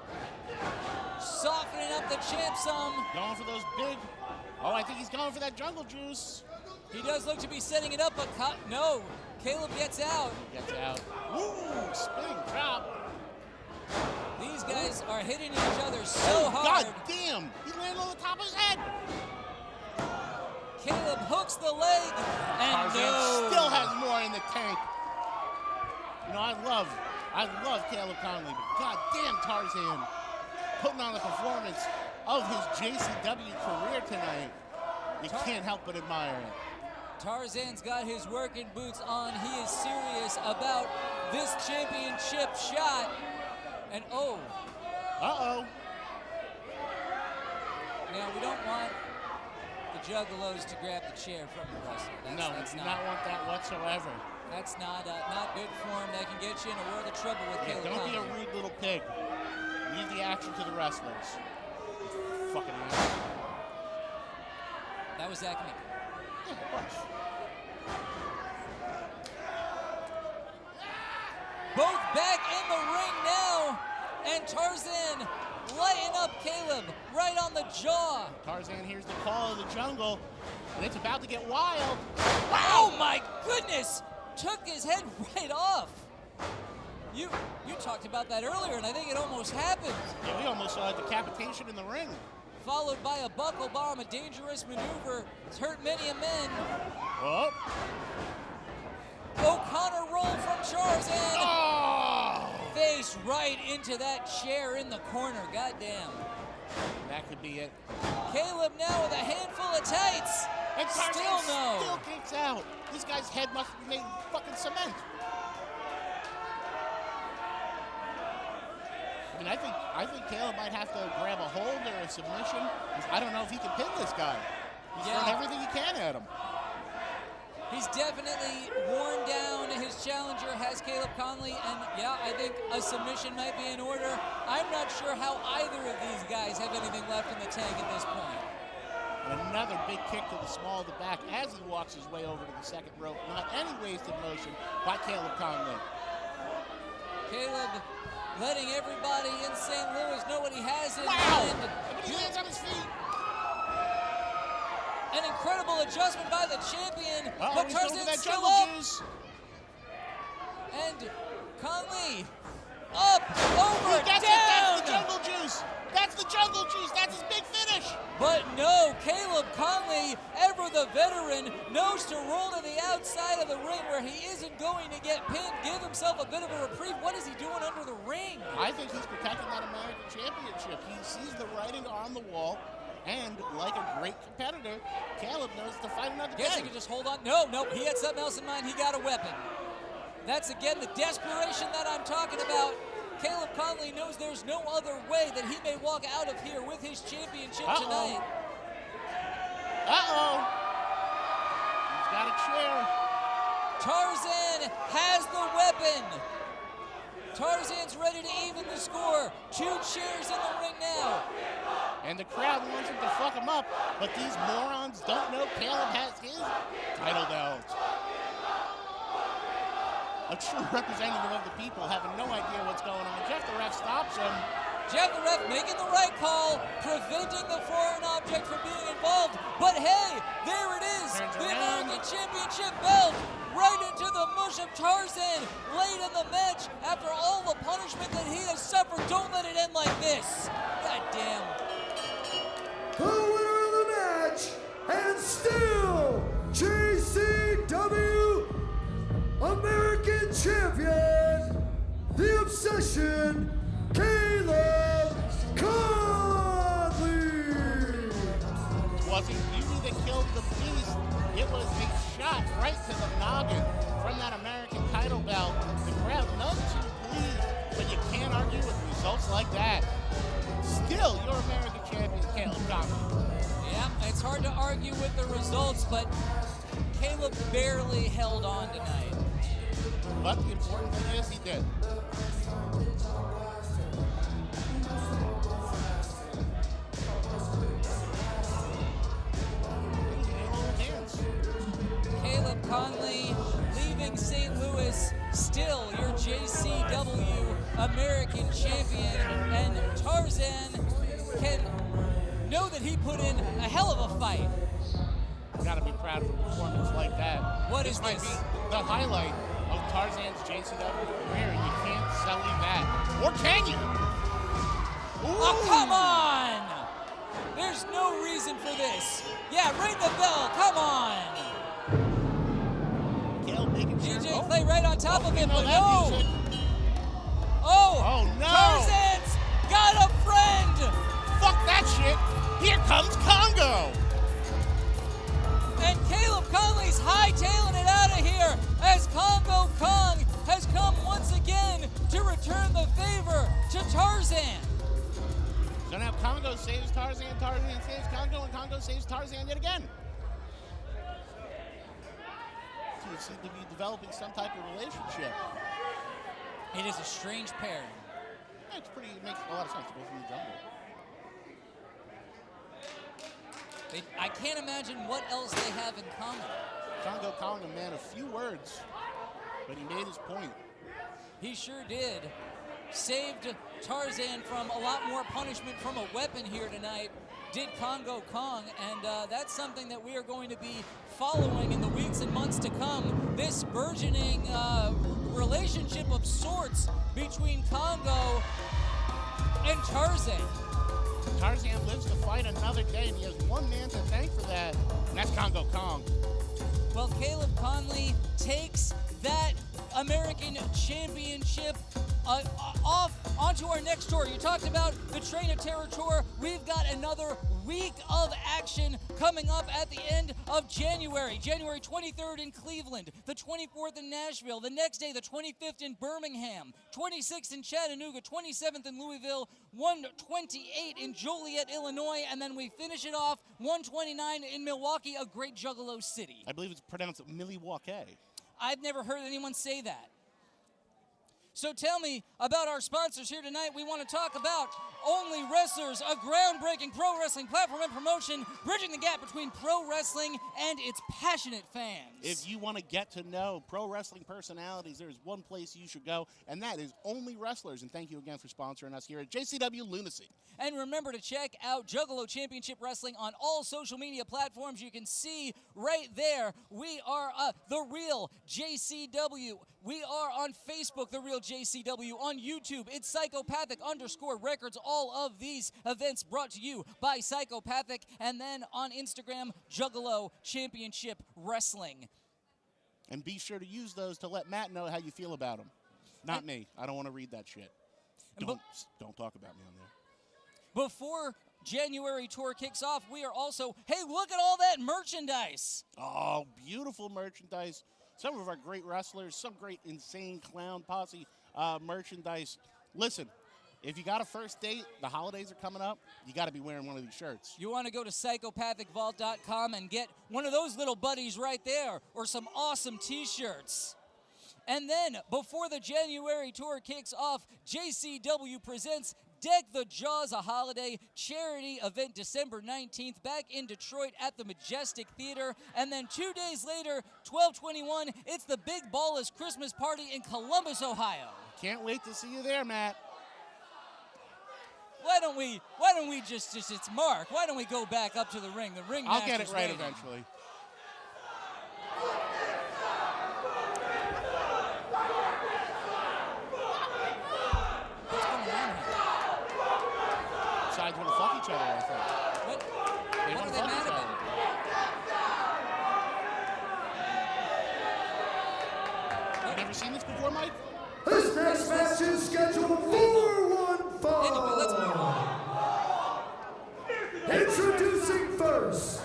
Softening up the champ some. Going for those big. Oh, I think he's going for that jungle juice. He does look to be setting it up, but no. Caleb gets out. Gets out. Woo! Spinning drop. These guys are hitting each other so hard. God damn! He landed on the top of his head. Caleb hooks the leg, and Tarzan still has more in the tank. You know, I love Caleb Conley, but god damn Tarzan putting on the performance of his JCW career tonight. You can't help but admire it. Tarzan's got his working boots on. He is serious about this championship shot. And oh. Uh-oh. Now, we don't want the Juggalos to grab the chair from the wrestler. No, we do not want that whatsoever. That's not good form. That can get you in a world of trouble with Caleb Don't be a Conley. rude little pig. Leave the action to the wrestlers. Fucking ass. That was Zach Meek. Yeah, of course. Both back in the ring now, and Tarzan lighting up Caleb right on the jaw. Tarzan hears the call of the jungle, and it's about to get wild. Oh my goodness! Took his head right off. You talked about that earlier, and I think it almost happened. Yeah, we almost saw a decapitation in the ring. Followed by a buckle bomb, a dangerous maneuver. It's hurt many a man. Oh. O'Connor roll from Tarzan. Oh! Face right into that chair in the corner. Goddamn. That could be it. Caleb now with a handful of tights. And Tarzan Still no. still kicks out. This guy's head must be made of fucking cement. I mean, I think Caleb might have to grab a hold or a submission. I don't know if he can pin this guy. He's throwing everything he can at him. He's definitely worn down. His challenger has Caleb Conley, and yeah, I think a submission might be in order. I'm not sure how either of these guys have anything left in the tank at this point. Another big kick to the small of the back as he walks his way over to the second rope. Not any wasted motion by Caleb Conley. Caleb letting everybody in St. Louis know what he has in Wow! mind. But he lands on his feet. An incredible adjustment by the champion, but He's going for Tarzan's that still jungle up. juice. And Conley up, over, He gets down. it. That's the jungle juice. That's the jungle juice. That's his big finish. But no, Caleb Conley, ever the veteran, knows to roll to the outside of the ring where he isn't going to get pinned, give himself a bit of a reprieve. What is he doing under the ring? I think he's protecting that American championship. He sees the writing on the wall, and like a great competitor, Caleb knows to fight another Guess day. he could just hold on. No, he had something else in mind. He got a weapon. That's again the desperation that I'm talking about. Caleb Conley knows there's no other way that he may walk out of here with his championship tonight. Uh-oh. He's got a chair. Tarzan has the weapon. Tarzan's ready to even the score. 2 chairs in the ring now. And the crowd wants him to fuck him up, but these morons don't know Caleb has his title belt. A true representative of the people, having no idea what's going on. Jeff the ref stops him. Jeff the ref making the right call, preventing the foreign object from being involved. But hey, there it is, the American Championship belt, right into the mush of Tarzan, late in the match after all the punishment that he has suffered. Don't let it end like this. God damn. The winner of the match, and still JCW American Champion, the Obsession, Caleb Conley. It wasn't beauty that killed the beast. It was a shot right to the noggin from that American title belt. The crowd knows you bleed, but you can't argue with results like that. Still, your American champion, Caleb Conley. Yeah, it's hard to argue with the results, but Caleb barely held on tonight. But the important thing is he did. Caleb Conley leaving St. Louis, still your JCW American champion, and Tarzan can know that he put in a hell of a fight. You gotta be proud of a performance like that. What this is might this? be the highlight of Tarzan's JCW career, and you can't sully that. Or can you? Oh, come on! There's no reason for this. Yeah, ring the bell, come on! DJ Clay right on top of him, but no! Music. Oh, no! Tarzan's got a friend! Fuck that shit! Here comes Congo! And Caleb Conley's hightailing it out of here as Congo Kong has come once again to return the favor to Tarzan. So now Congo saves Tarzan, Tarzan saves Congo, and Congo saves Tarzan yet again. So you seem to be developing some type of relationship. It is a strange pairing. Yeah, it makes a lot of sense, both in the jungle. I can't imagine what else they have in common. Congo Kong, a man of few words, but he made his point. He sure did. Saved Tarzan from a lot more punishment from a weapon here tonight, did Congo Kong, and that's something that we are going to be following in the weeks and months to come. This burgeoning relationship of sorts between Congo and Tarzan. Tarzan lives to fight another day, and he has one man to thank for that, and that's Congo Kong. Well, Caleb Conley takes that American Championship off onto our next tour. You talked about the Train of Terror tour. We've got another week of action coming up at the end of January. January 23rd in Cleveland, the 24th in Nashville, the next day the 25th in Birmingham, 26th in Chattanooga, 27th in Louisville, 128 in Joliet, Illinois, and then we finish it off 129 in Milwaukee, a great Juggalo city. I believe it's pronounced Milwaukee. I've never heard anyone say that. So tell me about our sponsors here tonight. We want to talk about Only Wrestlers, a groundbreaking pro wrestling platform and promotion, bridging the gap between pro wrestling and its passionate fans. If you want to get to know pro wrestling personalities, there's one place you should go, and that is Only Wrestlers. And thank you again for sponsoring us here at JCW Lunacy. And remember to check out Juggalo Championship Wrestling on all social media platforms. You can see right there, we are The Real JCW. We are on Facebook, The Real JCW. On YouTube, it's Psychopathic_Records. All of these events brought to you by Psychopathic. And then on Instagram, Juggalo Championship Wrestling. And be sure to use those to let Matt know how you feel about him. Not me. I don't want to read that shit. Don't talk about me on there. Before January tour kicks off, we are also, hey, look at all that merchandise. Oh, beautiful merchandise. Some of our great wrestlers, some great insane clown posse merchandise. Listen, if you got a first date, the holidays are coming up, you got to be wearing one of these shirts. You want to go to psychopathicvault.com and get one of those little buddies right there, or some awesome t-shirts. And then, before the January tour kicks off, JCW presents Deck the Jaws, a holiday charity event December 19th back in Detroit at the Majestic Theater. And then 2 days later, 12/21, it's the Big Ballers Christmas party in Columbus, Ohio. Can't wait to see you there, Matt. Why don't we just it's Mark. Why don't we go back up to the ring? The ring I'll get it master's right waiting. eventually. What's going on here? Sides want to fuck each other, I think. What They are want to they fuck mad each about? other. You never seen this before, Mike? This next match is scheduled for one fall. Anyway, let's move on. Introducing first,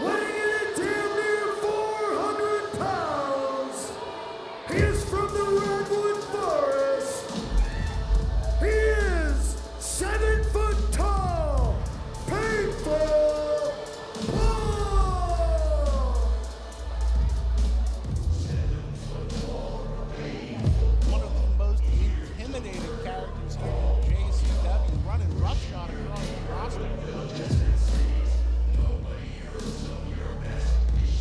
weighing in at damn near 400 pounds, he is from the Redwood Forest. He is 7 foot tall, Painful Paul. One of the most intimidating characters here in JCW, running roughshod across the roster.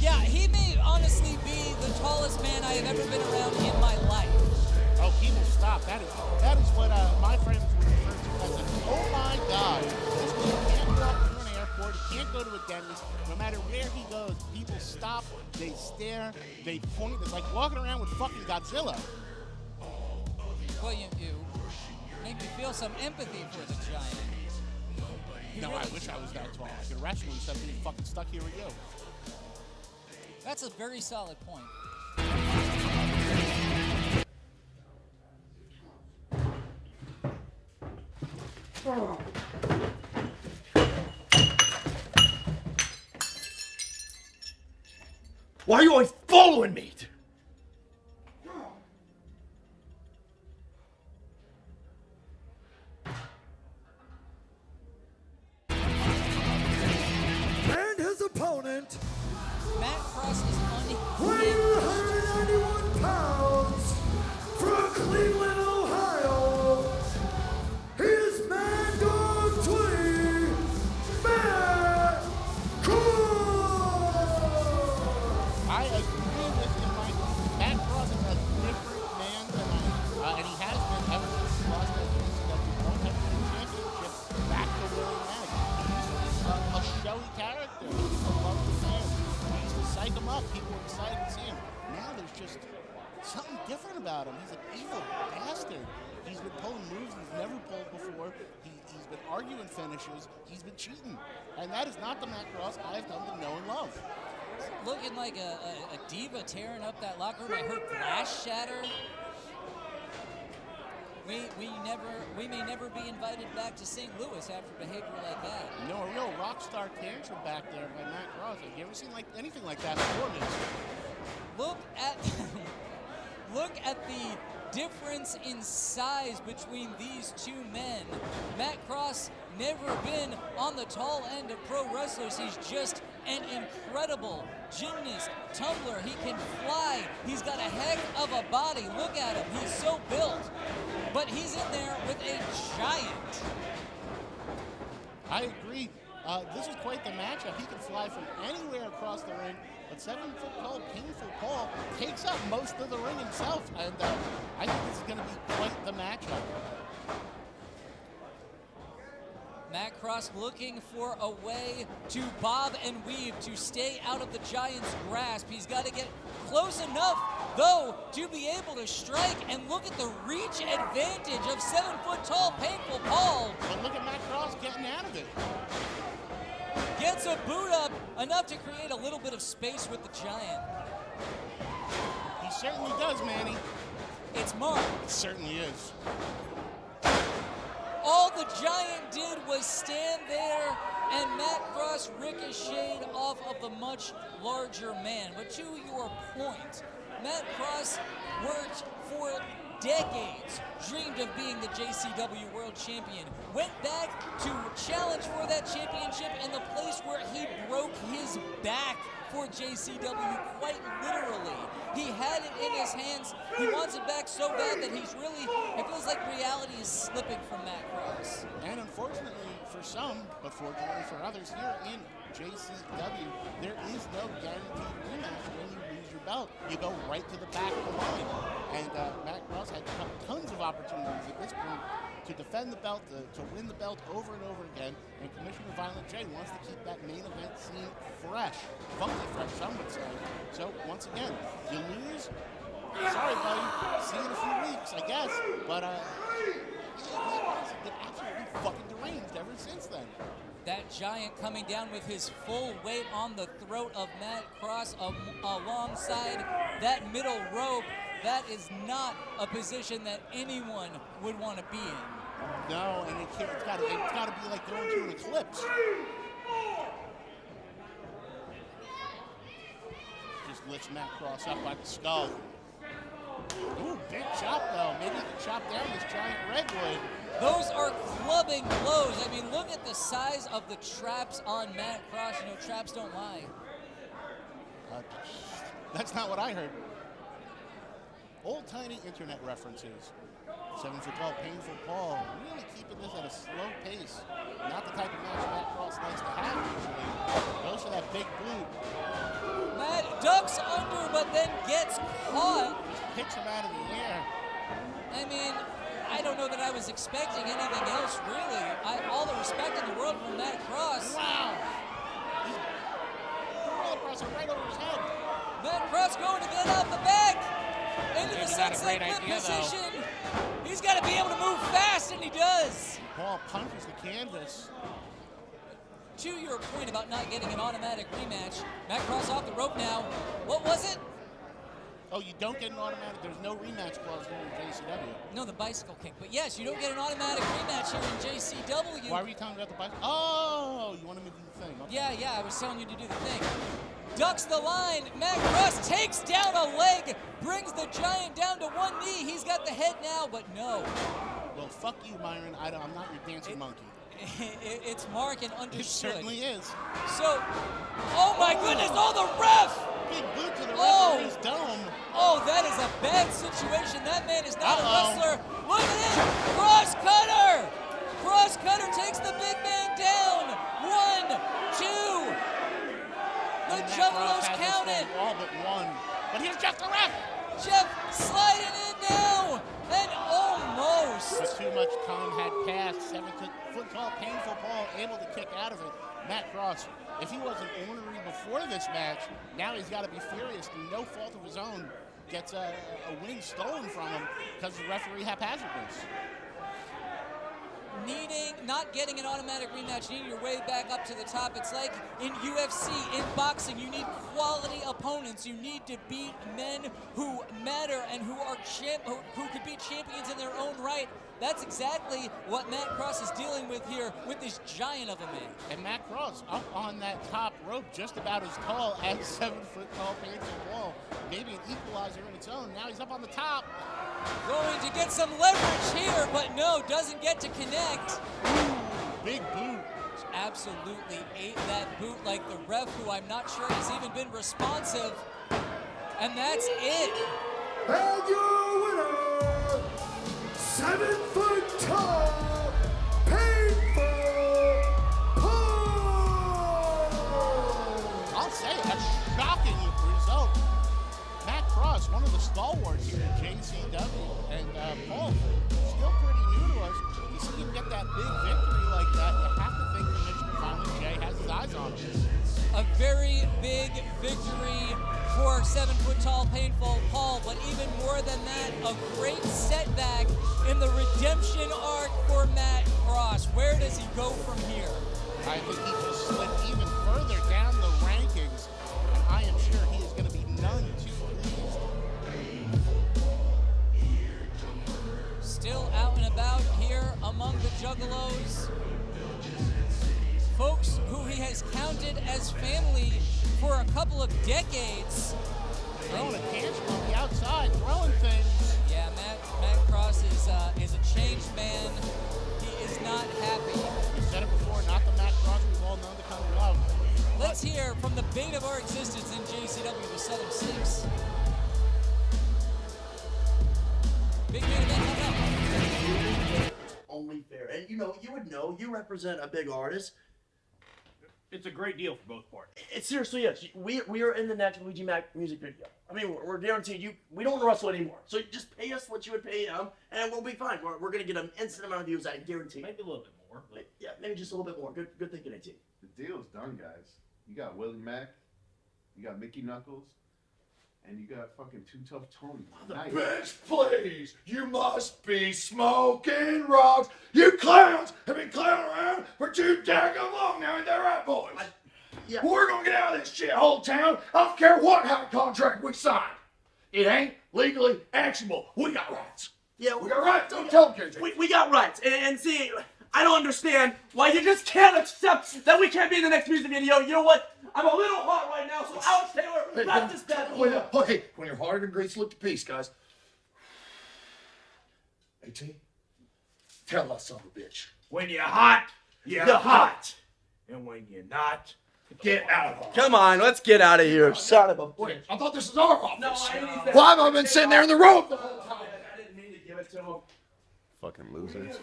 Yeah, he may honestly be the tallest man I have ever been around in my life. Oh, people stop. That is what my friends would refer to as an, oh my God. This man can't walk through an airport, he can't go to a dentist. No matter where he goes, people stop, they stare, they point. It's like walking around with fucking Godzilla. Well, you make me feel some empathy for the giant. No, I wish I was that tall. I could wrestle instead of being fucking stuck here with you. That's a very solid point. Why are you always following me? And his opponent, Matt Cross is weighing unhinged. 191 pounds, from Cleveland, Ohio, he is Mad Dog 20, Matt Cross. I agree with you, Mike. Matt Cross is a different man tonight, and he has been ever since he lost that JCW World Heavyweight Championship back to Willie Mack. He's a showy character. He's a lovely man. He used to psych him up. People were excited to see him. Now there's just something different about him. He's an evil bastard. He's been pulling moves he's never pulled before. He's been arguing finishes. He's been cheating. And that is not the Matt Cross I have come to know and love. Looking like a diva tearing up that locker room. I heard glass shatter. We may never be invited back to St. Louis after behavior like that. You know, a real rock star tantrum back there by Matt Cross. Have you ever seen anything like that before, Mitch? Look at the difference in size between these two men. Matt Cross never been on the tall end of pro wrestlers. He's just an incredible gymnast, tumbler. He can fly. He's got a heck of a body. Look at him. He's so built. But he's in there with a giant. I agree. This is quite the matchup. He can fly from anywhere across the ring, but 7 foot tall, Painful Paul takes up most of the ring himself, and I think this is going to be quite the matchup. Matt Cross looking for a way to bob and weave to stay out of the Giant's grasp. He's got to get close enough, though, to be able to strike. And look at the reach advantage of 7 foot tall Painful Paul. But look at Matt Cross getting out of it. Gets a boot up, enough to create a little bit of space with the Giant. He certainly does, Manny. It's Mark. It certainly is. All the Giant did was stand there, and Matt Cross ricocheted off of the much larger man. But to your point, Matt Cross worked for decades, dreamed of being the JCW World Champion, went back to challenge for that championship in the place where he broke his back for JCW, quite literally. He had it in his hands. He wants it back so bad that he's really, it feels like reality is slipping from Matt Cross. And unfortunately for some, but fortunately for others, here in JCW, there is no guaranteed rematch. When you lose your belt, you go right to the back of the line. And Matt Cross had tons of opportunities at this point to defend the belt, to win the belt over and over again, and Commissioner Violent J wants to keep that main event scene fresh, funky fresh, some would say. So once again, you lose. Sorry, buddy. See you in a few weeks, I guess. But he's been absolutely fucking deranged ever since then. That giant coming down with his full weight on the throat of Matt Cross alongside that middle rope. That is not a position that anyone would want to be in. No, and it's got to be like going through an eclipse. Just lifts Matt Cross up by the skull. Ooh, big chop though. Maybe he can chop down this giant redwood. Those are clubbing blows. I mean, look at the size of the traps on Matt Cross. You know, traps don't lie. That's not what I heard. Old tiny internet references. 7 foot tall, painful Paul. Really keeping this at a slow pace. Not the type of match Matt Cross likes to have usually. Goes for that big boot. Matt ducks under, but then gets caught. Picks him out of the air. I mean, I don't know that I was expecting anything else, really. All the respect in the world for Matt Cross. Wow. He's gorilla pressing right over his head. Matt Cross going to get out the back. Into the sunset flip position. He's got to be able to move fast, and he does. Paul punches the canvas. To your point about not getting an automatic rematch, Matt Cross off the rope now. What was it? Oh, you don't get an automatic. There's no rematch clause here in JCW. No, the bicycle kick. But yes, you don't get an automatic rematch here in JCW. Why were you telling me about the bicycle? Oh, you wanted me to do the thing. Okay. Yeah, I was telling you to do the thing. Ducks the line. Matt Cross takes down a leg, brings the giant down to one knee. He's got the head now, but no. Well, fuck you, Myron. I'm not your dancing monkey. It's Mark and understood. It certainly is. So, oh my goodness, oh, the ref! Big boot to the referee's dome. Oh, that is a bad situation. That man is not a wrestler. Look at it! Cross cutter! Cross cutter takes the big man down. 1, 2. The Juggalos count it. All but one. But here's Jeff the ref. Jeff sliding in now. And almost. But too much time had passed. 7 foot tall, painful Paul able to kick out of it. Matt Cross, if he wasn't ornery before this match, now he's got to be furious. Through no fault of his own, gets a win stolen from him because of the referee haphazardness. Not getting an automatic rematch, needing your way back up to the top. It's like in UFC, in boxing, you need quality opponents. You need to beat men who matter and who are who could be champions in their own right. That's exactly what Matt Cross is dealing with here with this giant of a man. And Matt Cross up on that top rope, just about as tall as 7 foot tall painful Paul. Maybe an equalizer in its own. Now he's up on the top. Going to get some leverage here, but no, doesn't get to connect. Ooh, big boot. Absolutely ate that boot like the ref, who I'm not sure has even been responsive. And that's it. And your winner, 7 foot tall, painful Paul. I'll say it, a shocking result. Matt Cross, one of the stalwarts here at JCW, and Paul, still pretty new to us. You see him get that big victory like that, you have to think Commissioner Violent J has his eyes on him. A very big victory for 7 foot tall, painful Paul, but even more than that, a great setback in the redemption arc for Matt Cross. Where does he go from here? I think he just slid even further down the rankings, and I am sure he is going to be none too pleased. Still out and about here among the Juggalos. Folks who he has counted as family for a couple of decades. Throwing a tantrum on the outside, throwing things. Yeah, Matt Cross is a changed man. He is not happy. We said it before, not the Matt Cross we've all known to come to love. Let's hear from the bane of our existence in JCW, the Southern Six. Big man event coming up. Only fair. And you know, you would know, you represent a big artist. It's a great deal for both parties. It seriously is. We are in the next Luigi Mack music video. I mean, we're guaranteed you. We don't want to wrestle anymore. So just pay us what you would pay him, and we'll be fine. We're gonna get an instant amount of views. I guarantee. Maybe a little bit more. But... Yeah, maybe just a little bit more. Good thinking, AT. The deal's done, guys. You got Willie Mack, you got Mickey Knuckles, and you got fucking Too Tough Tony. Nice. Bitch, please, you must be smoking rocks. You clowns have been clowning around for too daggone long now, ain't that right, boys? Yeah. We're gonna get out of this shithole town. I don't care what kind of contract we sign. It ain't legally actionable. We got rights. Yeah, We got rights. Don't tell them, we got rights. And see, I don't understand why you just can't accept that we can't be in the next music video. You know what? I'm a little hot right now, so Alex Taylor, not this bad. Hey, when you're harder than grease, look to peace, guys. AT, tell us son of a bitch. When you're hot, you're hot. And when you're not, get out of here. Come on, let's get out of here, son of a bitch. Wait, I thought this was our office. No, I didn't. Why have I been sitting there in the room the whole time? I didn't mean to give it to him. Fucking losers.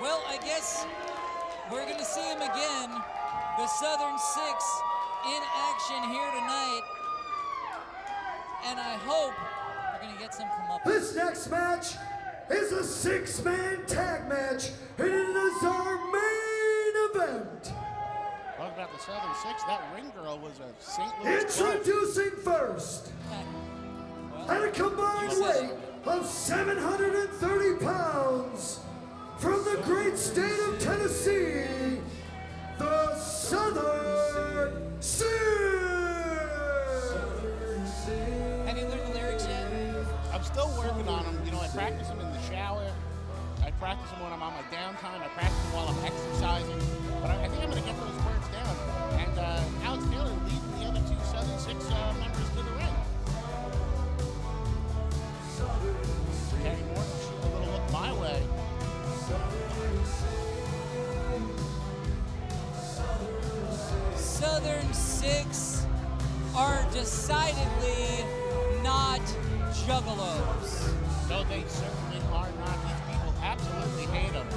Well, I guess we're going to see him again. The Southern Six in action here tonight. And I hope we're going to get some comeuppance. This next match is a six-man tag match, and it is our main event. Talk about the Southern Six. That ring girl was a St. Louis. Introducing first, at a combined weight of 730 pounds, from the great state of Tennessee, the Southern Six. Have you learned the lyrics yet? I'm still working on them. You know, I practice them in the shower. I practice them when I'm on my downtime. I practice them while I'm exercising. But I think I'm going to get those words down. And Alex Taylor leading the other two Southern Six members to the ring. Kenny Morton shoot a little look my way. Southern Six are decidedly not juggalos. No, they certainly are not. These people absolutely hate them.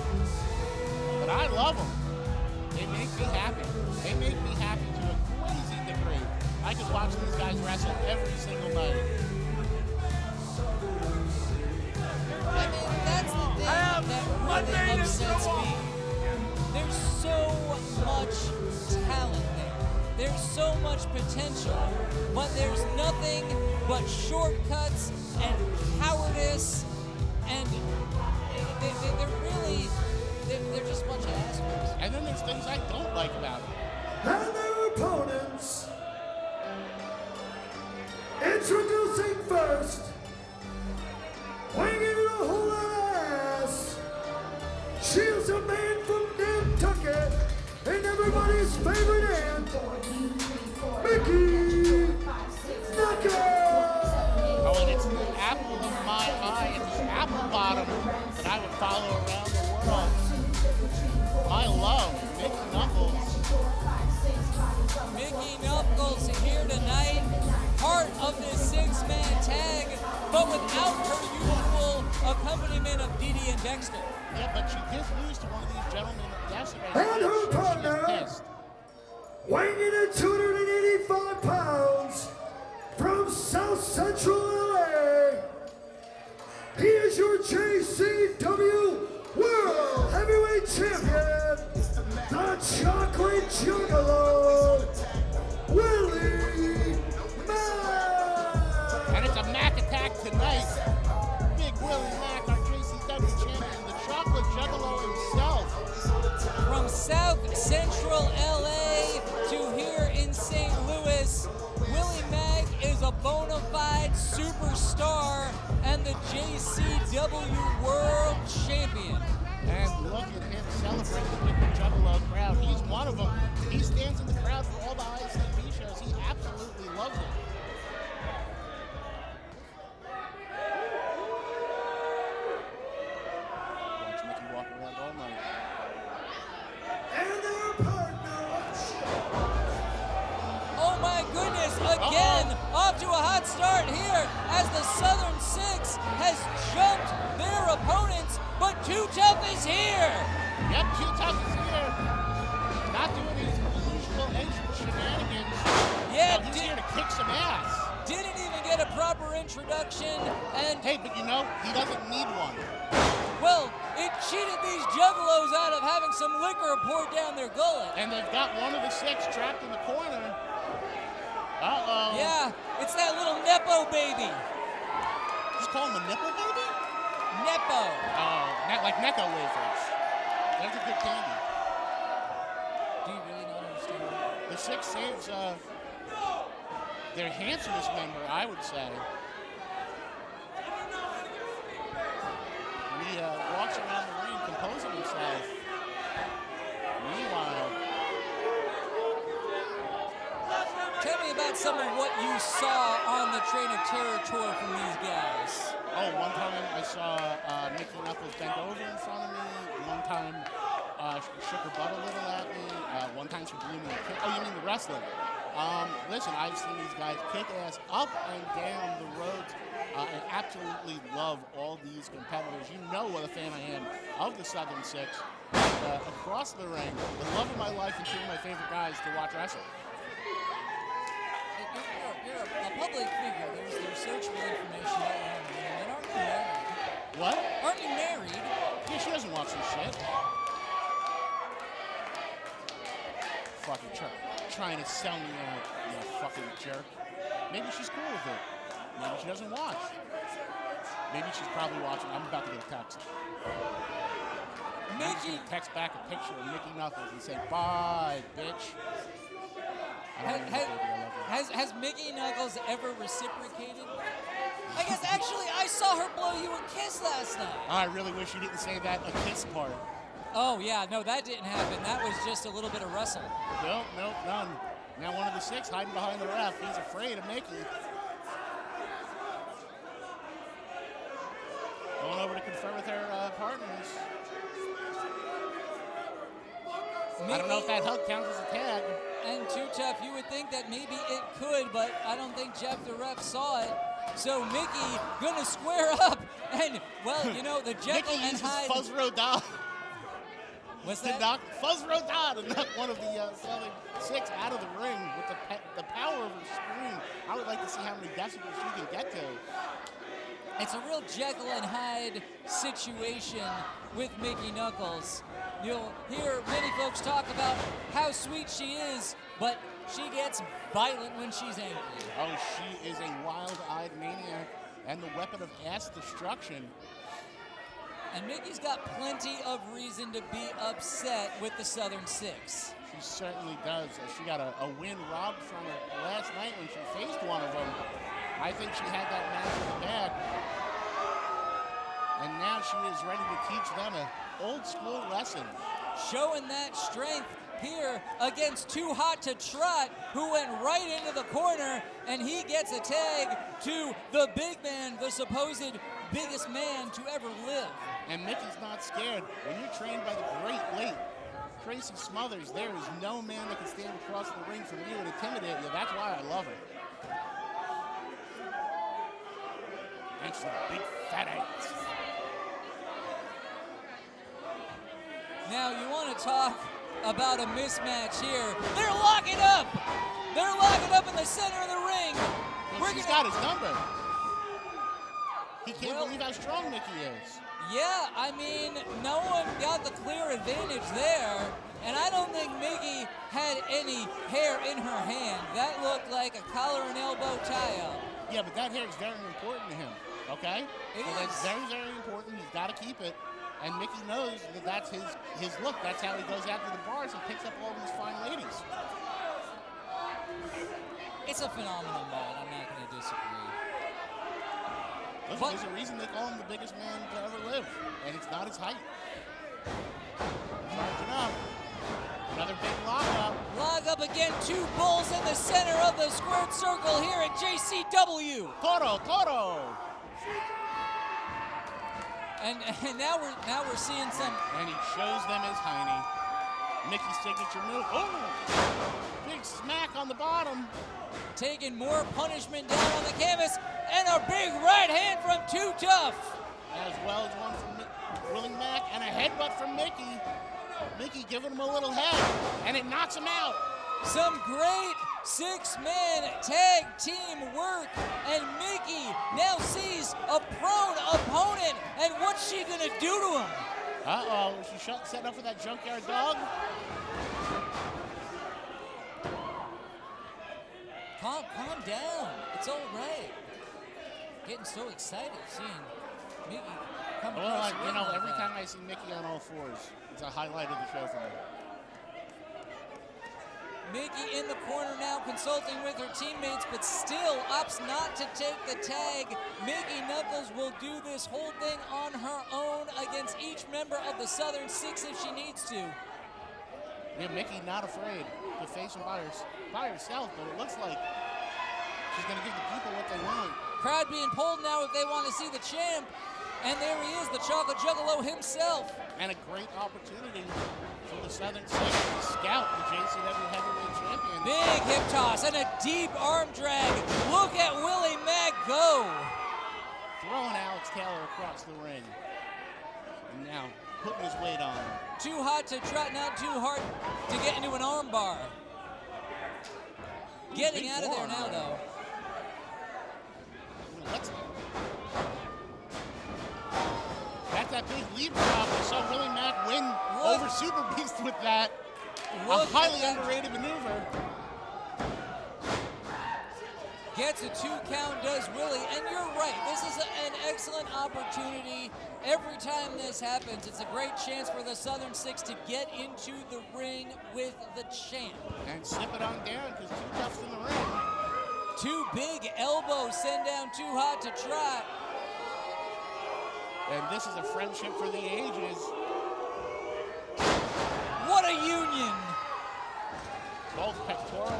But I love them. They make me happy. They make me happy to a crazy degree. I could watch these guys wrestle every single night. I mean, that's the thing that really upsets me. There's so much talent there. There's so much potential, but there's nothing but shortcuts and cowardice, and they're just a bunch of assholes. And then there's things I don't like about them. And their opponents. Introducing first, weighing in a whole lot of ass. She is a man from Nantucket, and everybody's favorite aunt, Mickey Knuckles. Oh, and it's the apple of my eye. It's the apple bottom that I would follow around the world. I love Mickey Knuckles. Mickey Knuckles here tonight, part of this six-man tag, but without her usual accompaniment of Dee Dee and Dexter. Yeah, but she did lose to one of these gentlemen yesterday. And her She's partner, pissed. weighing in at 285 pounds, from South Central LA, he is your JCW World Heavyweight Champion, the Chocolate Juggalo, Willie Mack. And it's a Mack attack tonight. Big Willie Mack, our JCW champion, the Chocolate Juggalo himself. From South Central LA to here in St. Louis, Willie Mack is a bona fide superstar and the JCW World Champion. And look at him celebrating with the Juggalo crowd. He's one of them. He stands in the crowd for all the ICB shows. He absolutely loves it. Watch Mickey walk around all night. And their partner, Oh my goodness, again, off to a hot start here as the Southern Six has jumped their opponents, but Too Tough is here. Yep, Too Tough is here. Not doing his usual entrance shenanigans. Yeah, he's here to kick some ass. Didn't even get a proper introduction, and hey, but you know, he doesn't need one. Well, it cheated these juggalos out of having some liquor poured down their gullet. And they've got one of the 6 trapped in the corner. Uh-oh. Yeah, it's that little Nepo baby. Just call him a nipple baby? Nepo. Oh, like Necco wafers. That's a good candy. Do you really not understand? The 6 saves their handsomest member, I would say. He walks around the ring composing himself. Meanwhile, tell me about some of what you saw on the Train of Terror tour from these guys. oh, one time I saw Mickey Knuckles bend over in front of me. One time shook her butt a little at me. One time she blew me a kick. Oh, you mean the wrestling? Listen, I've seen these guys kick ass up and down the roads. I absolutely love all these competitors. You know what a fan I am of the Southern Six. Across the ring, the love of my life and 2 of my favorite guys to watch wrestle. You're a public figure. There's search for information about you. And aren't you married? What? Aren't you married? Yeah, she doesn't watch this shit. Fucking trying to sell me out, you fucking jerk. Maybe she's cool with it. Maybe she doesn't watch. Maybe she's probably watching. I'm about to get a text. I'm just gonna text back a picture of Mickey Knuckles and say, bye, bitch. Has Mickey Knuckles ever reciprocated? I guess actually I saw her blow you a kiss last night. I really wish you didn't say that a kiss part. Oh yeah, no, that didn't happen. That was just a little bit of wrestle. Nope, none. Now one of the 6 hiding behind the ref. He's afraid of Mickey. Going over to confer with her partners. I don't know if that hug counts as a tag. And Too Tough, you would think that maybe it could, but I don't think Jeff the ref saw it. So Mickey gonna square up, and well, you know, the Jekyll and Hyde. Fuzz Rodin. What's that? Fuzz Rodin to knock one of the Southern Six out of the ring with the power of her scream. I would like to see how many decibels she can get to. It's a real Jekyll and Hyde situation with Mickey Knuckles. You'll hear many folks talk about how sweet she is, but she gets violent when she's angry. Oh, she is a wild-eyed maniac and the weapon of ass destruction. And Mickey's got plenty of reason to be upset with the Southern Six. She certainly does. She got a win robbed from her last night when she faced one of them. I think she had that match in the bag. And now she is ready to teach them an old-school lesson. Showing that strength here against Too Hot to Trot, who went right into the corner, and he gets a tag to the big man, the supposed biggest man to ever live. And Mickey's not scared. When you're trained by the great late Tracy Smothers, there is no man that can stand across the ring from you and intimidate you. That's why I love her. And she's a big fat ass. Now you want to talk about a mismatch here. They're locking up. They're locking up in the center of the ring. Well, she's got his number. He can't believe how strong Mickey is. Yeah, I mean, no one got the clear advantage there, and I don't think Mickey had any hair in her hand. That looked like a collar and elbow tie-up. Yeah, but that hair is very important to him, okay? That's very, very important. He's got to keep it. And Mickey knows that that's his look. That's how he goes out to the bars and picks up all these fine ladies. It's a phenomenal moment. I'm not going to disagree. Listen, there's a reason they call him the biggest man to ever live, and it's not his height. Charging up. Another big lockup. Lock up again. 2 bulls in the center of the squared circle here at JCW. Toro. And now we're seeing some. And he shows them his hiney. Mickey's signature move. Oh, big smack on the bottom. Taking more punishment down on the canvas, and a big right hand from Too Tough. As well as one Willie Mack, and a headbutt from Mickey. Mickey giving him a little head, and it knocks him out. Some great six-man tag team work, and Mickey now sees a prone opponent, and what's she gonna do to him? Uh-oh, is she setting up for that junkyard dog? Calm down. It's all right. Getting so excited seeing Mickey come Well, across like, the you ring know, like every that. time I see Mickey on all fours, it's a highlight of the show for me. Mickey in the corner now consulting with her teammates, but still opts not to take the tag. Mickey Knuckles will do this whole thing on her own against each member of the Southern Six if she needs to. Yeah, Mickey not afraid to face him by herself, but it looks like she's going to give the people what they want. Crowd being pulled now if they want to see the champ. And there he is, the Chocolate Juggalo himself. And a great opportunity for the Southern Six to scout the JCW Heavyweight Champion. Big hip toss and a deep arm drag. Look at Willie Mack go. Throwing Alex Taylor across the ring. And now putting his weight on him. Too hot to trot, not too hard to get into an arm bar. Getting out of there now, though. That's that big lead drop. We saw Willie Mack win over Super Beast with that. A highly underrated maneuver. Gets a 2 count, does Willie, and you're right. This is an excellent opportunity. Every time this happens, it's a great chance for the Southern Six to get into the ring with the champ. And slip it on down because Too Tough's in the ring. 2 big elbows send down Too Hot to trot. And this is a friendship for the ages. What a union! Both pectoral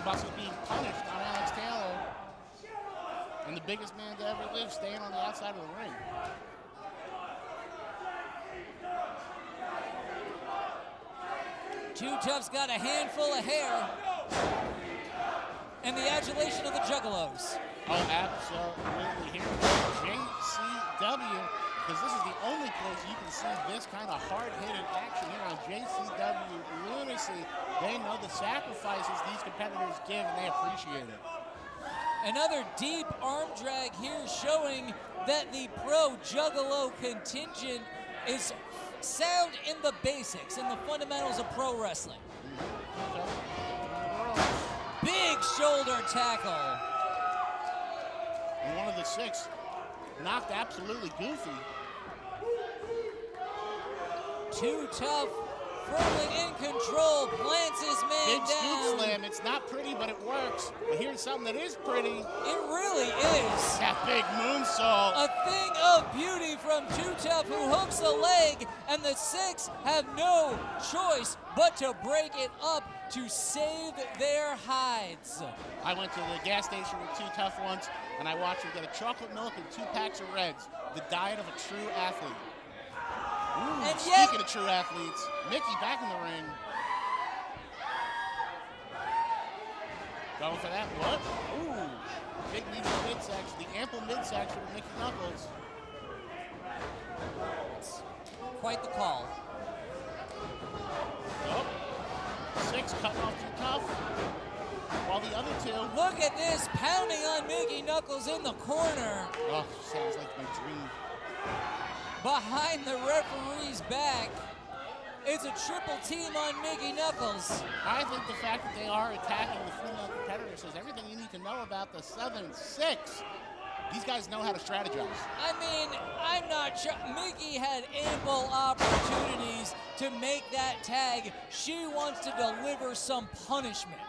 muscles being punished on Alex Taylor. And the biggest man to ever live staying on the outside of the ring. Too Tough's got a handful of hair. And the adulation of the Juggalos. Oh, absolutely. Here we go, JCW. Because this is the only place you can see this kind of hard-hitting action here on JCW Lunacy. They know the sacrifices these competitors give, and they appreciate it. Another deep arm drag here showing that the pro Juggalo contingent is sound in the basics, in the fundamentals of pro wrestling. Big shoulder tackle. And one of the six knocked absolutely goofy. Too Tough, firmly in control, plants his man Big down. scoop slam. It's not pretty, but it works. But here's something that is pretty. It really is. That big moonsault. A thing of beauty from Too Tough, who hooks a leg, and the six have no choice but to break it up to save their hides. I went to the gas station with Too Tough once, and I watched him get a chocolate milk and 2 packs of Reds. The diet of a true athlete. Ooh, and yet, speaking of true athletes, Mickey back in the ring. Going for that. What? Ooh. Big knee to the midsection. The ample midsection of Mickey Knuckles. Quite the call. Oh. 6 cutting off Too Tough. While the other 2. Look at this, pounding on Mickey Knuckles in the corner. Oh, sounds like my dream. Behind the referee's back. It's a triple team on Mickey Knuckles. I think the fact that they are attacking the female competitor says everything you need to know about the Southern Six. These guys know how to strategize. I mean, I'm not sure. Mickey had ample opportunities to make that tag. She wants to deliver some punishment.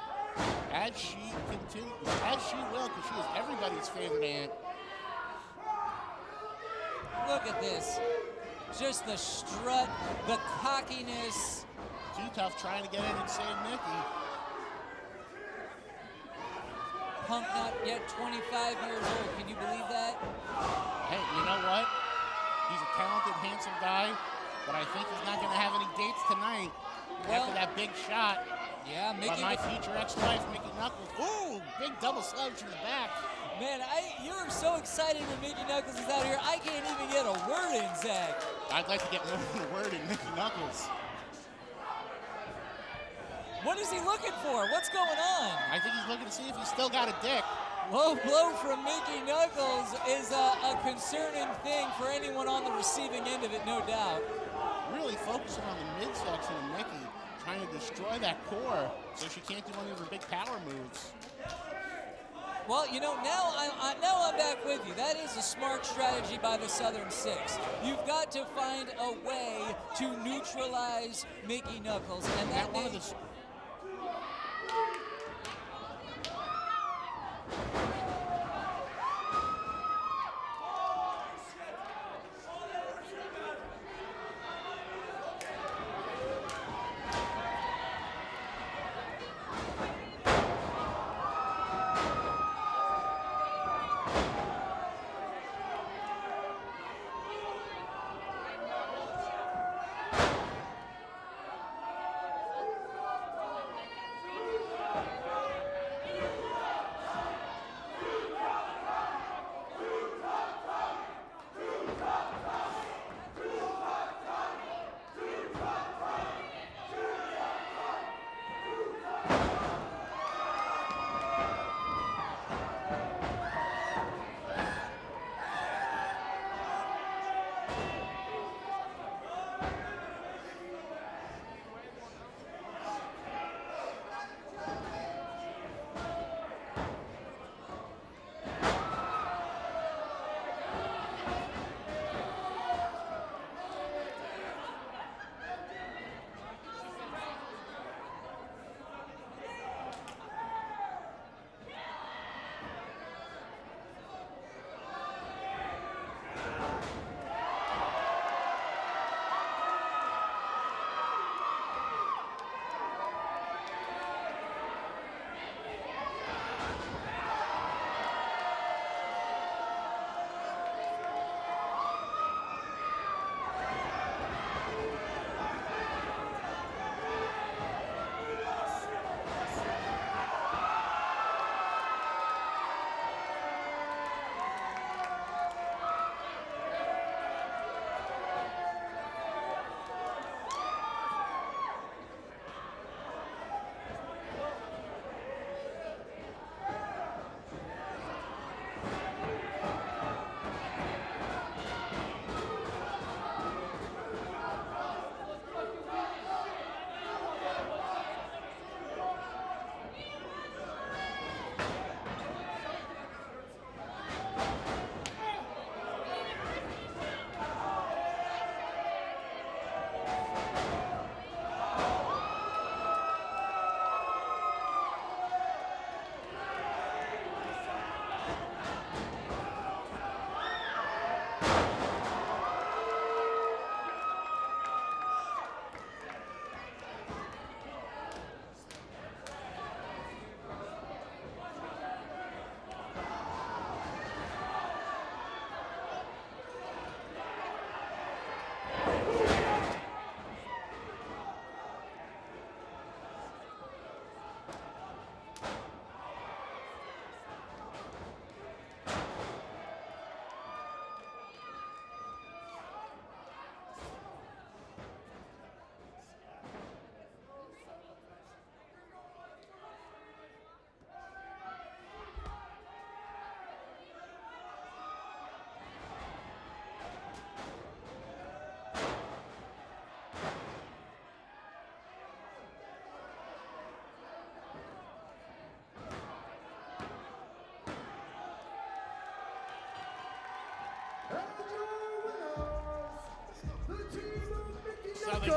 As she continues, as she will, because she is everybody's favorite aunt. Look at this. Just the strut, the cockiness. Too Tough trying to get in and save Mickey. Punk not yet 25 years old. Can you believe that? Hey, you know what? He's a talented, handsome guy, but I think he's not going to have any dates tonight after that big shot. Yeah, Mickey. But my future ex-wife, Mickey Knuckles. Ooh, big double sledge from the back. Man, you're so excited when Mickey Knuckles is out here. I can't even get a word in, Zach. I'd like to get more than a word in Mickey Knuckles. What is he looking for? What's going on? I think he's looking to see if he's still got a dick. Low blow from Mickey Knuckles is a concerning thing for anyone on the receiving end of it, no doubt. Really focusing on the midsection of Mickey, trying to destroy that core so she can't do any of her big power moves. Well, you know, now I'm back with you. That is a smart strategy by the Southern Six. You've got to find a way to neutralize Mickey Knuckles, and that one of the Southern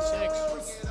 Six.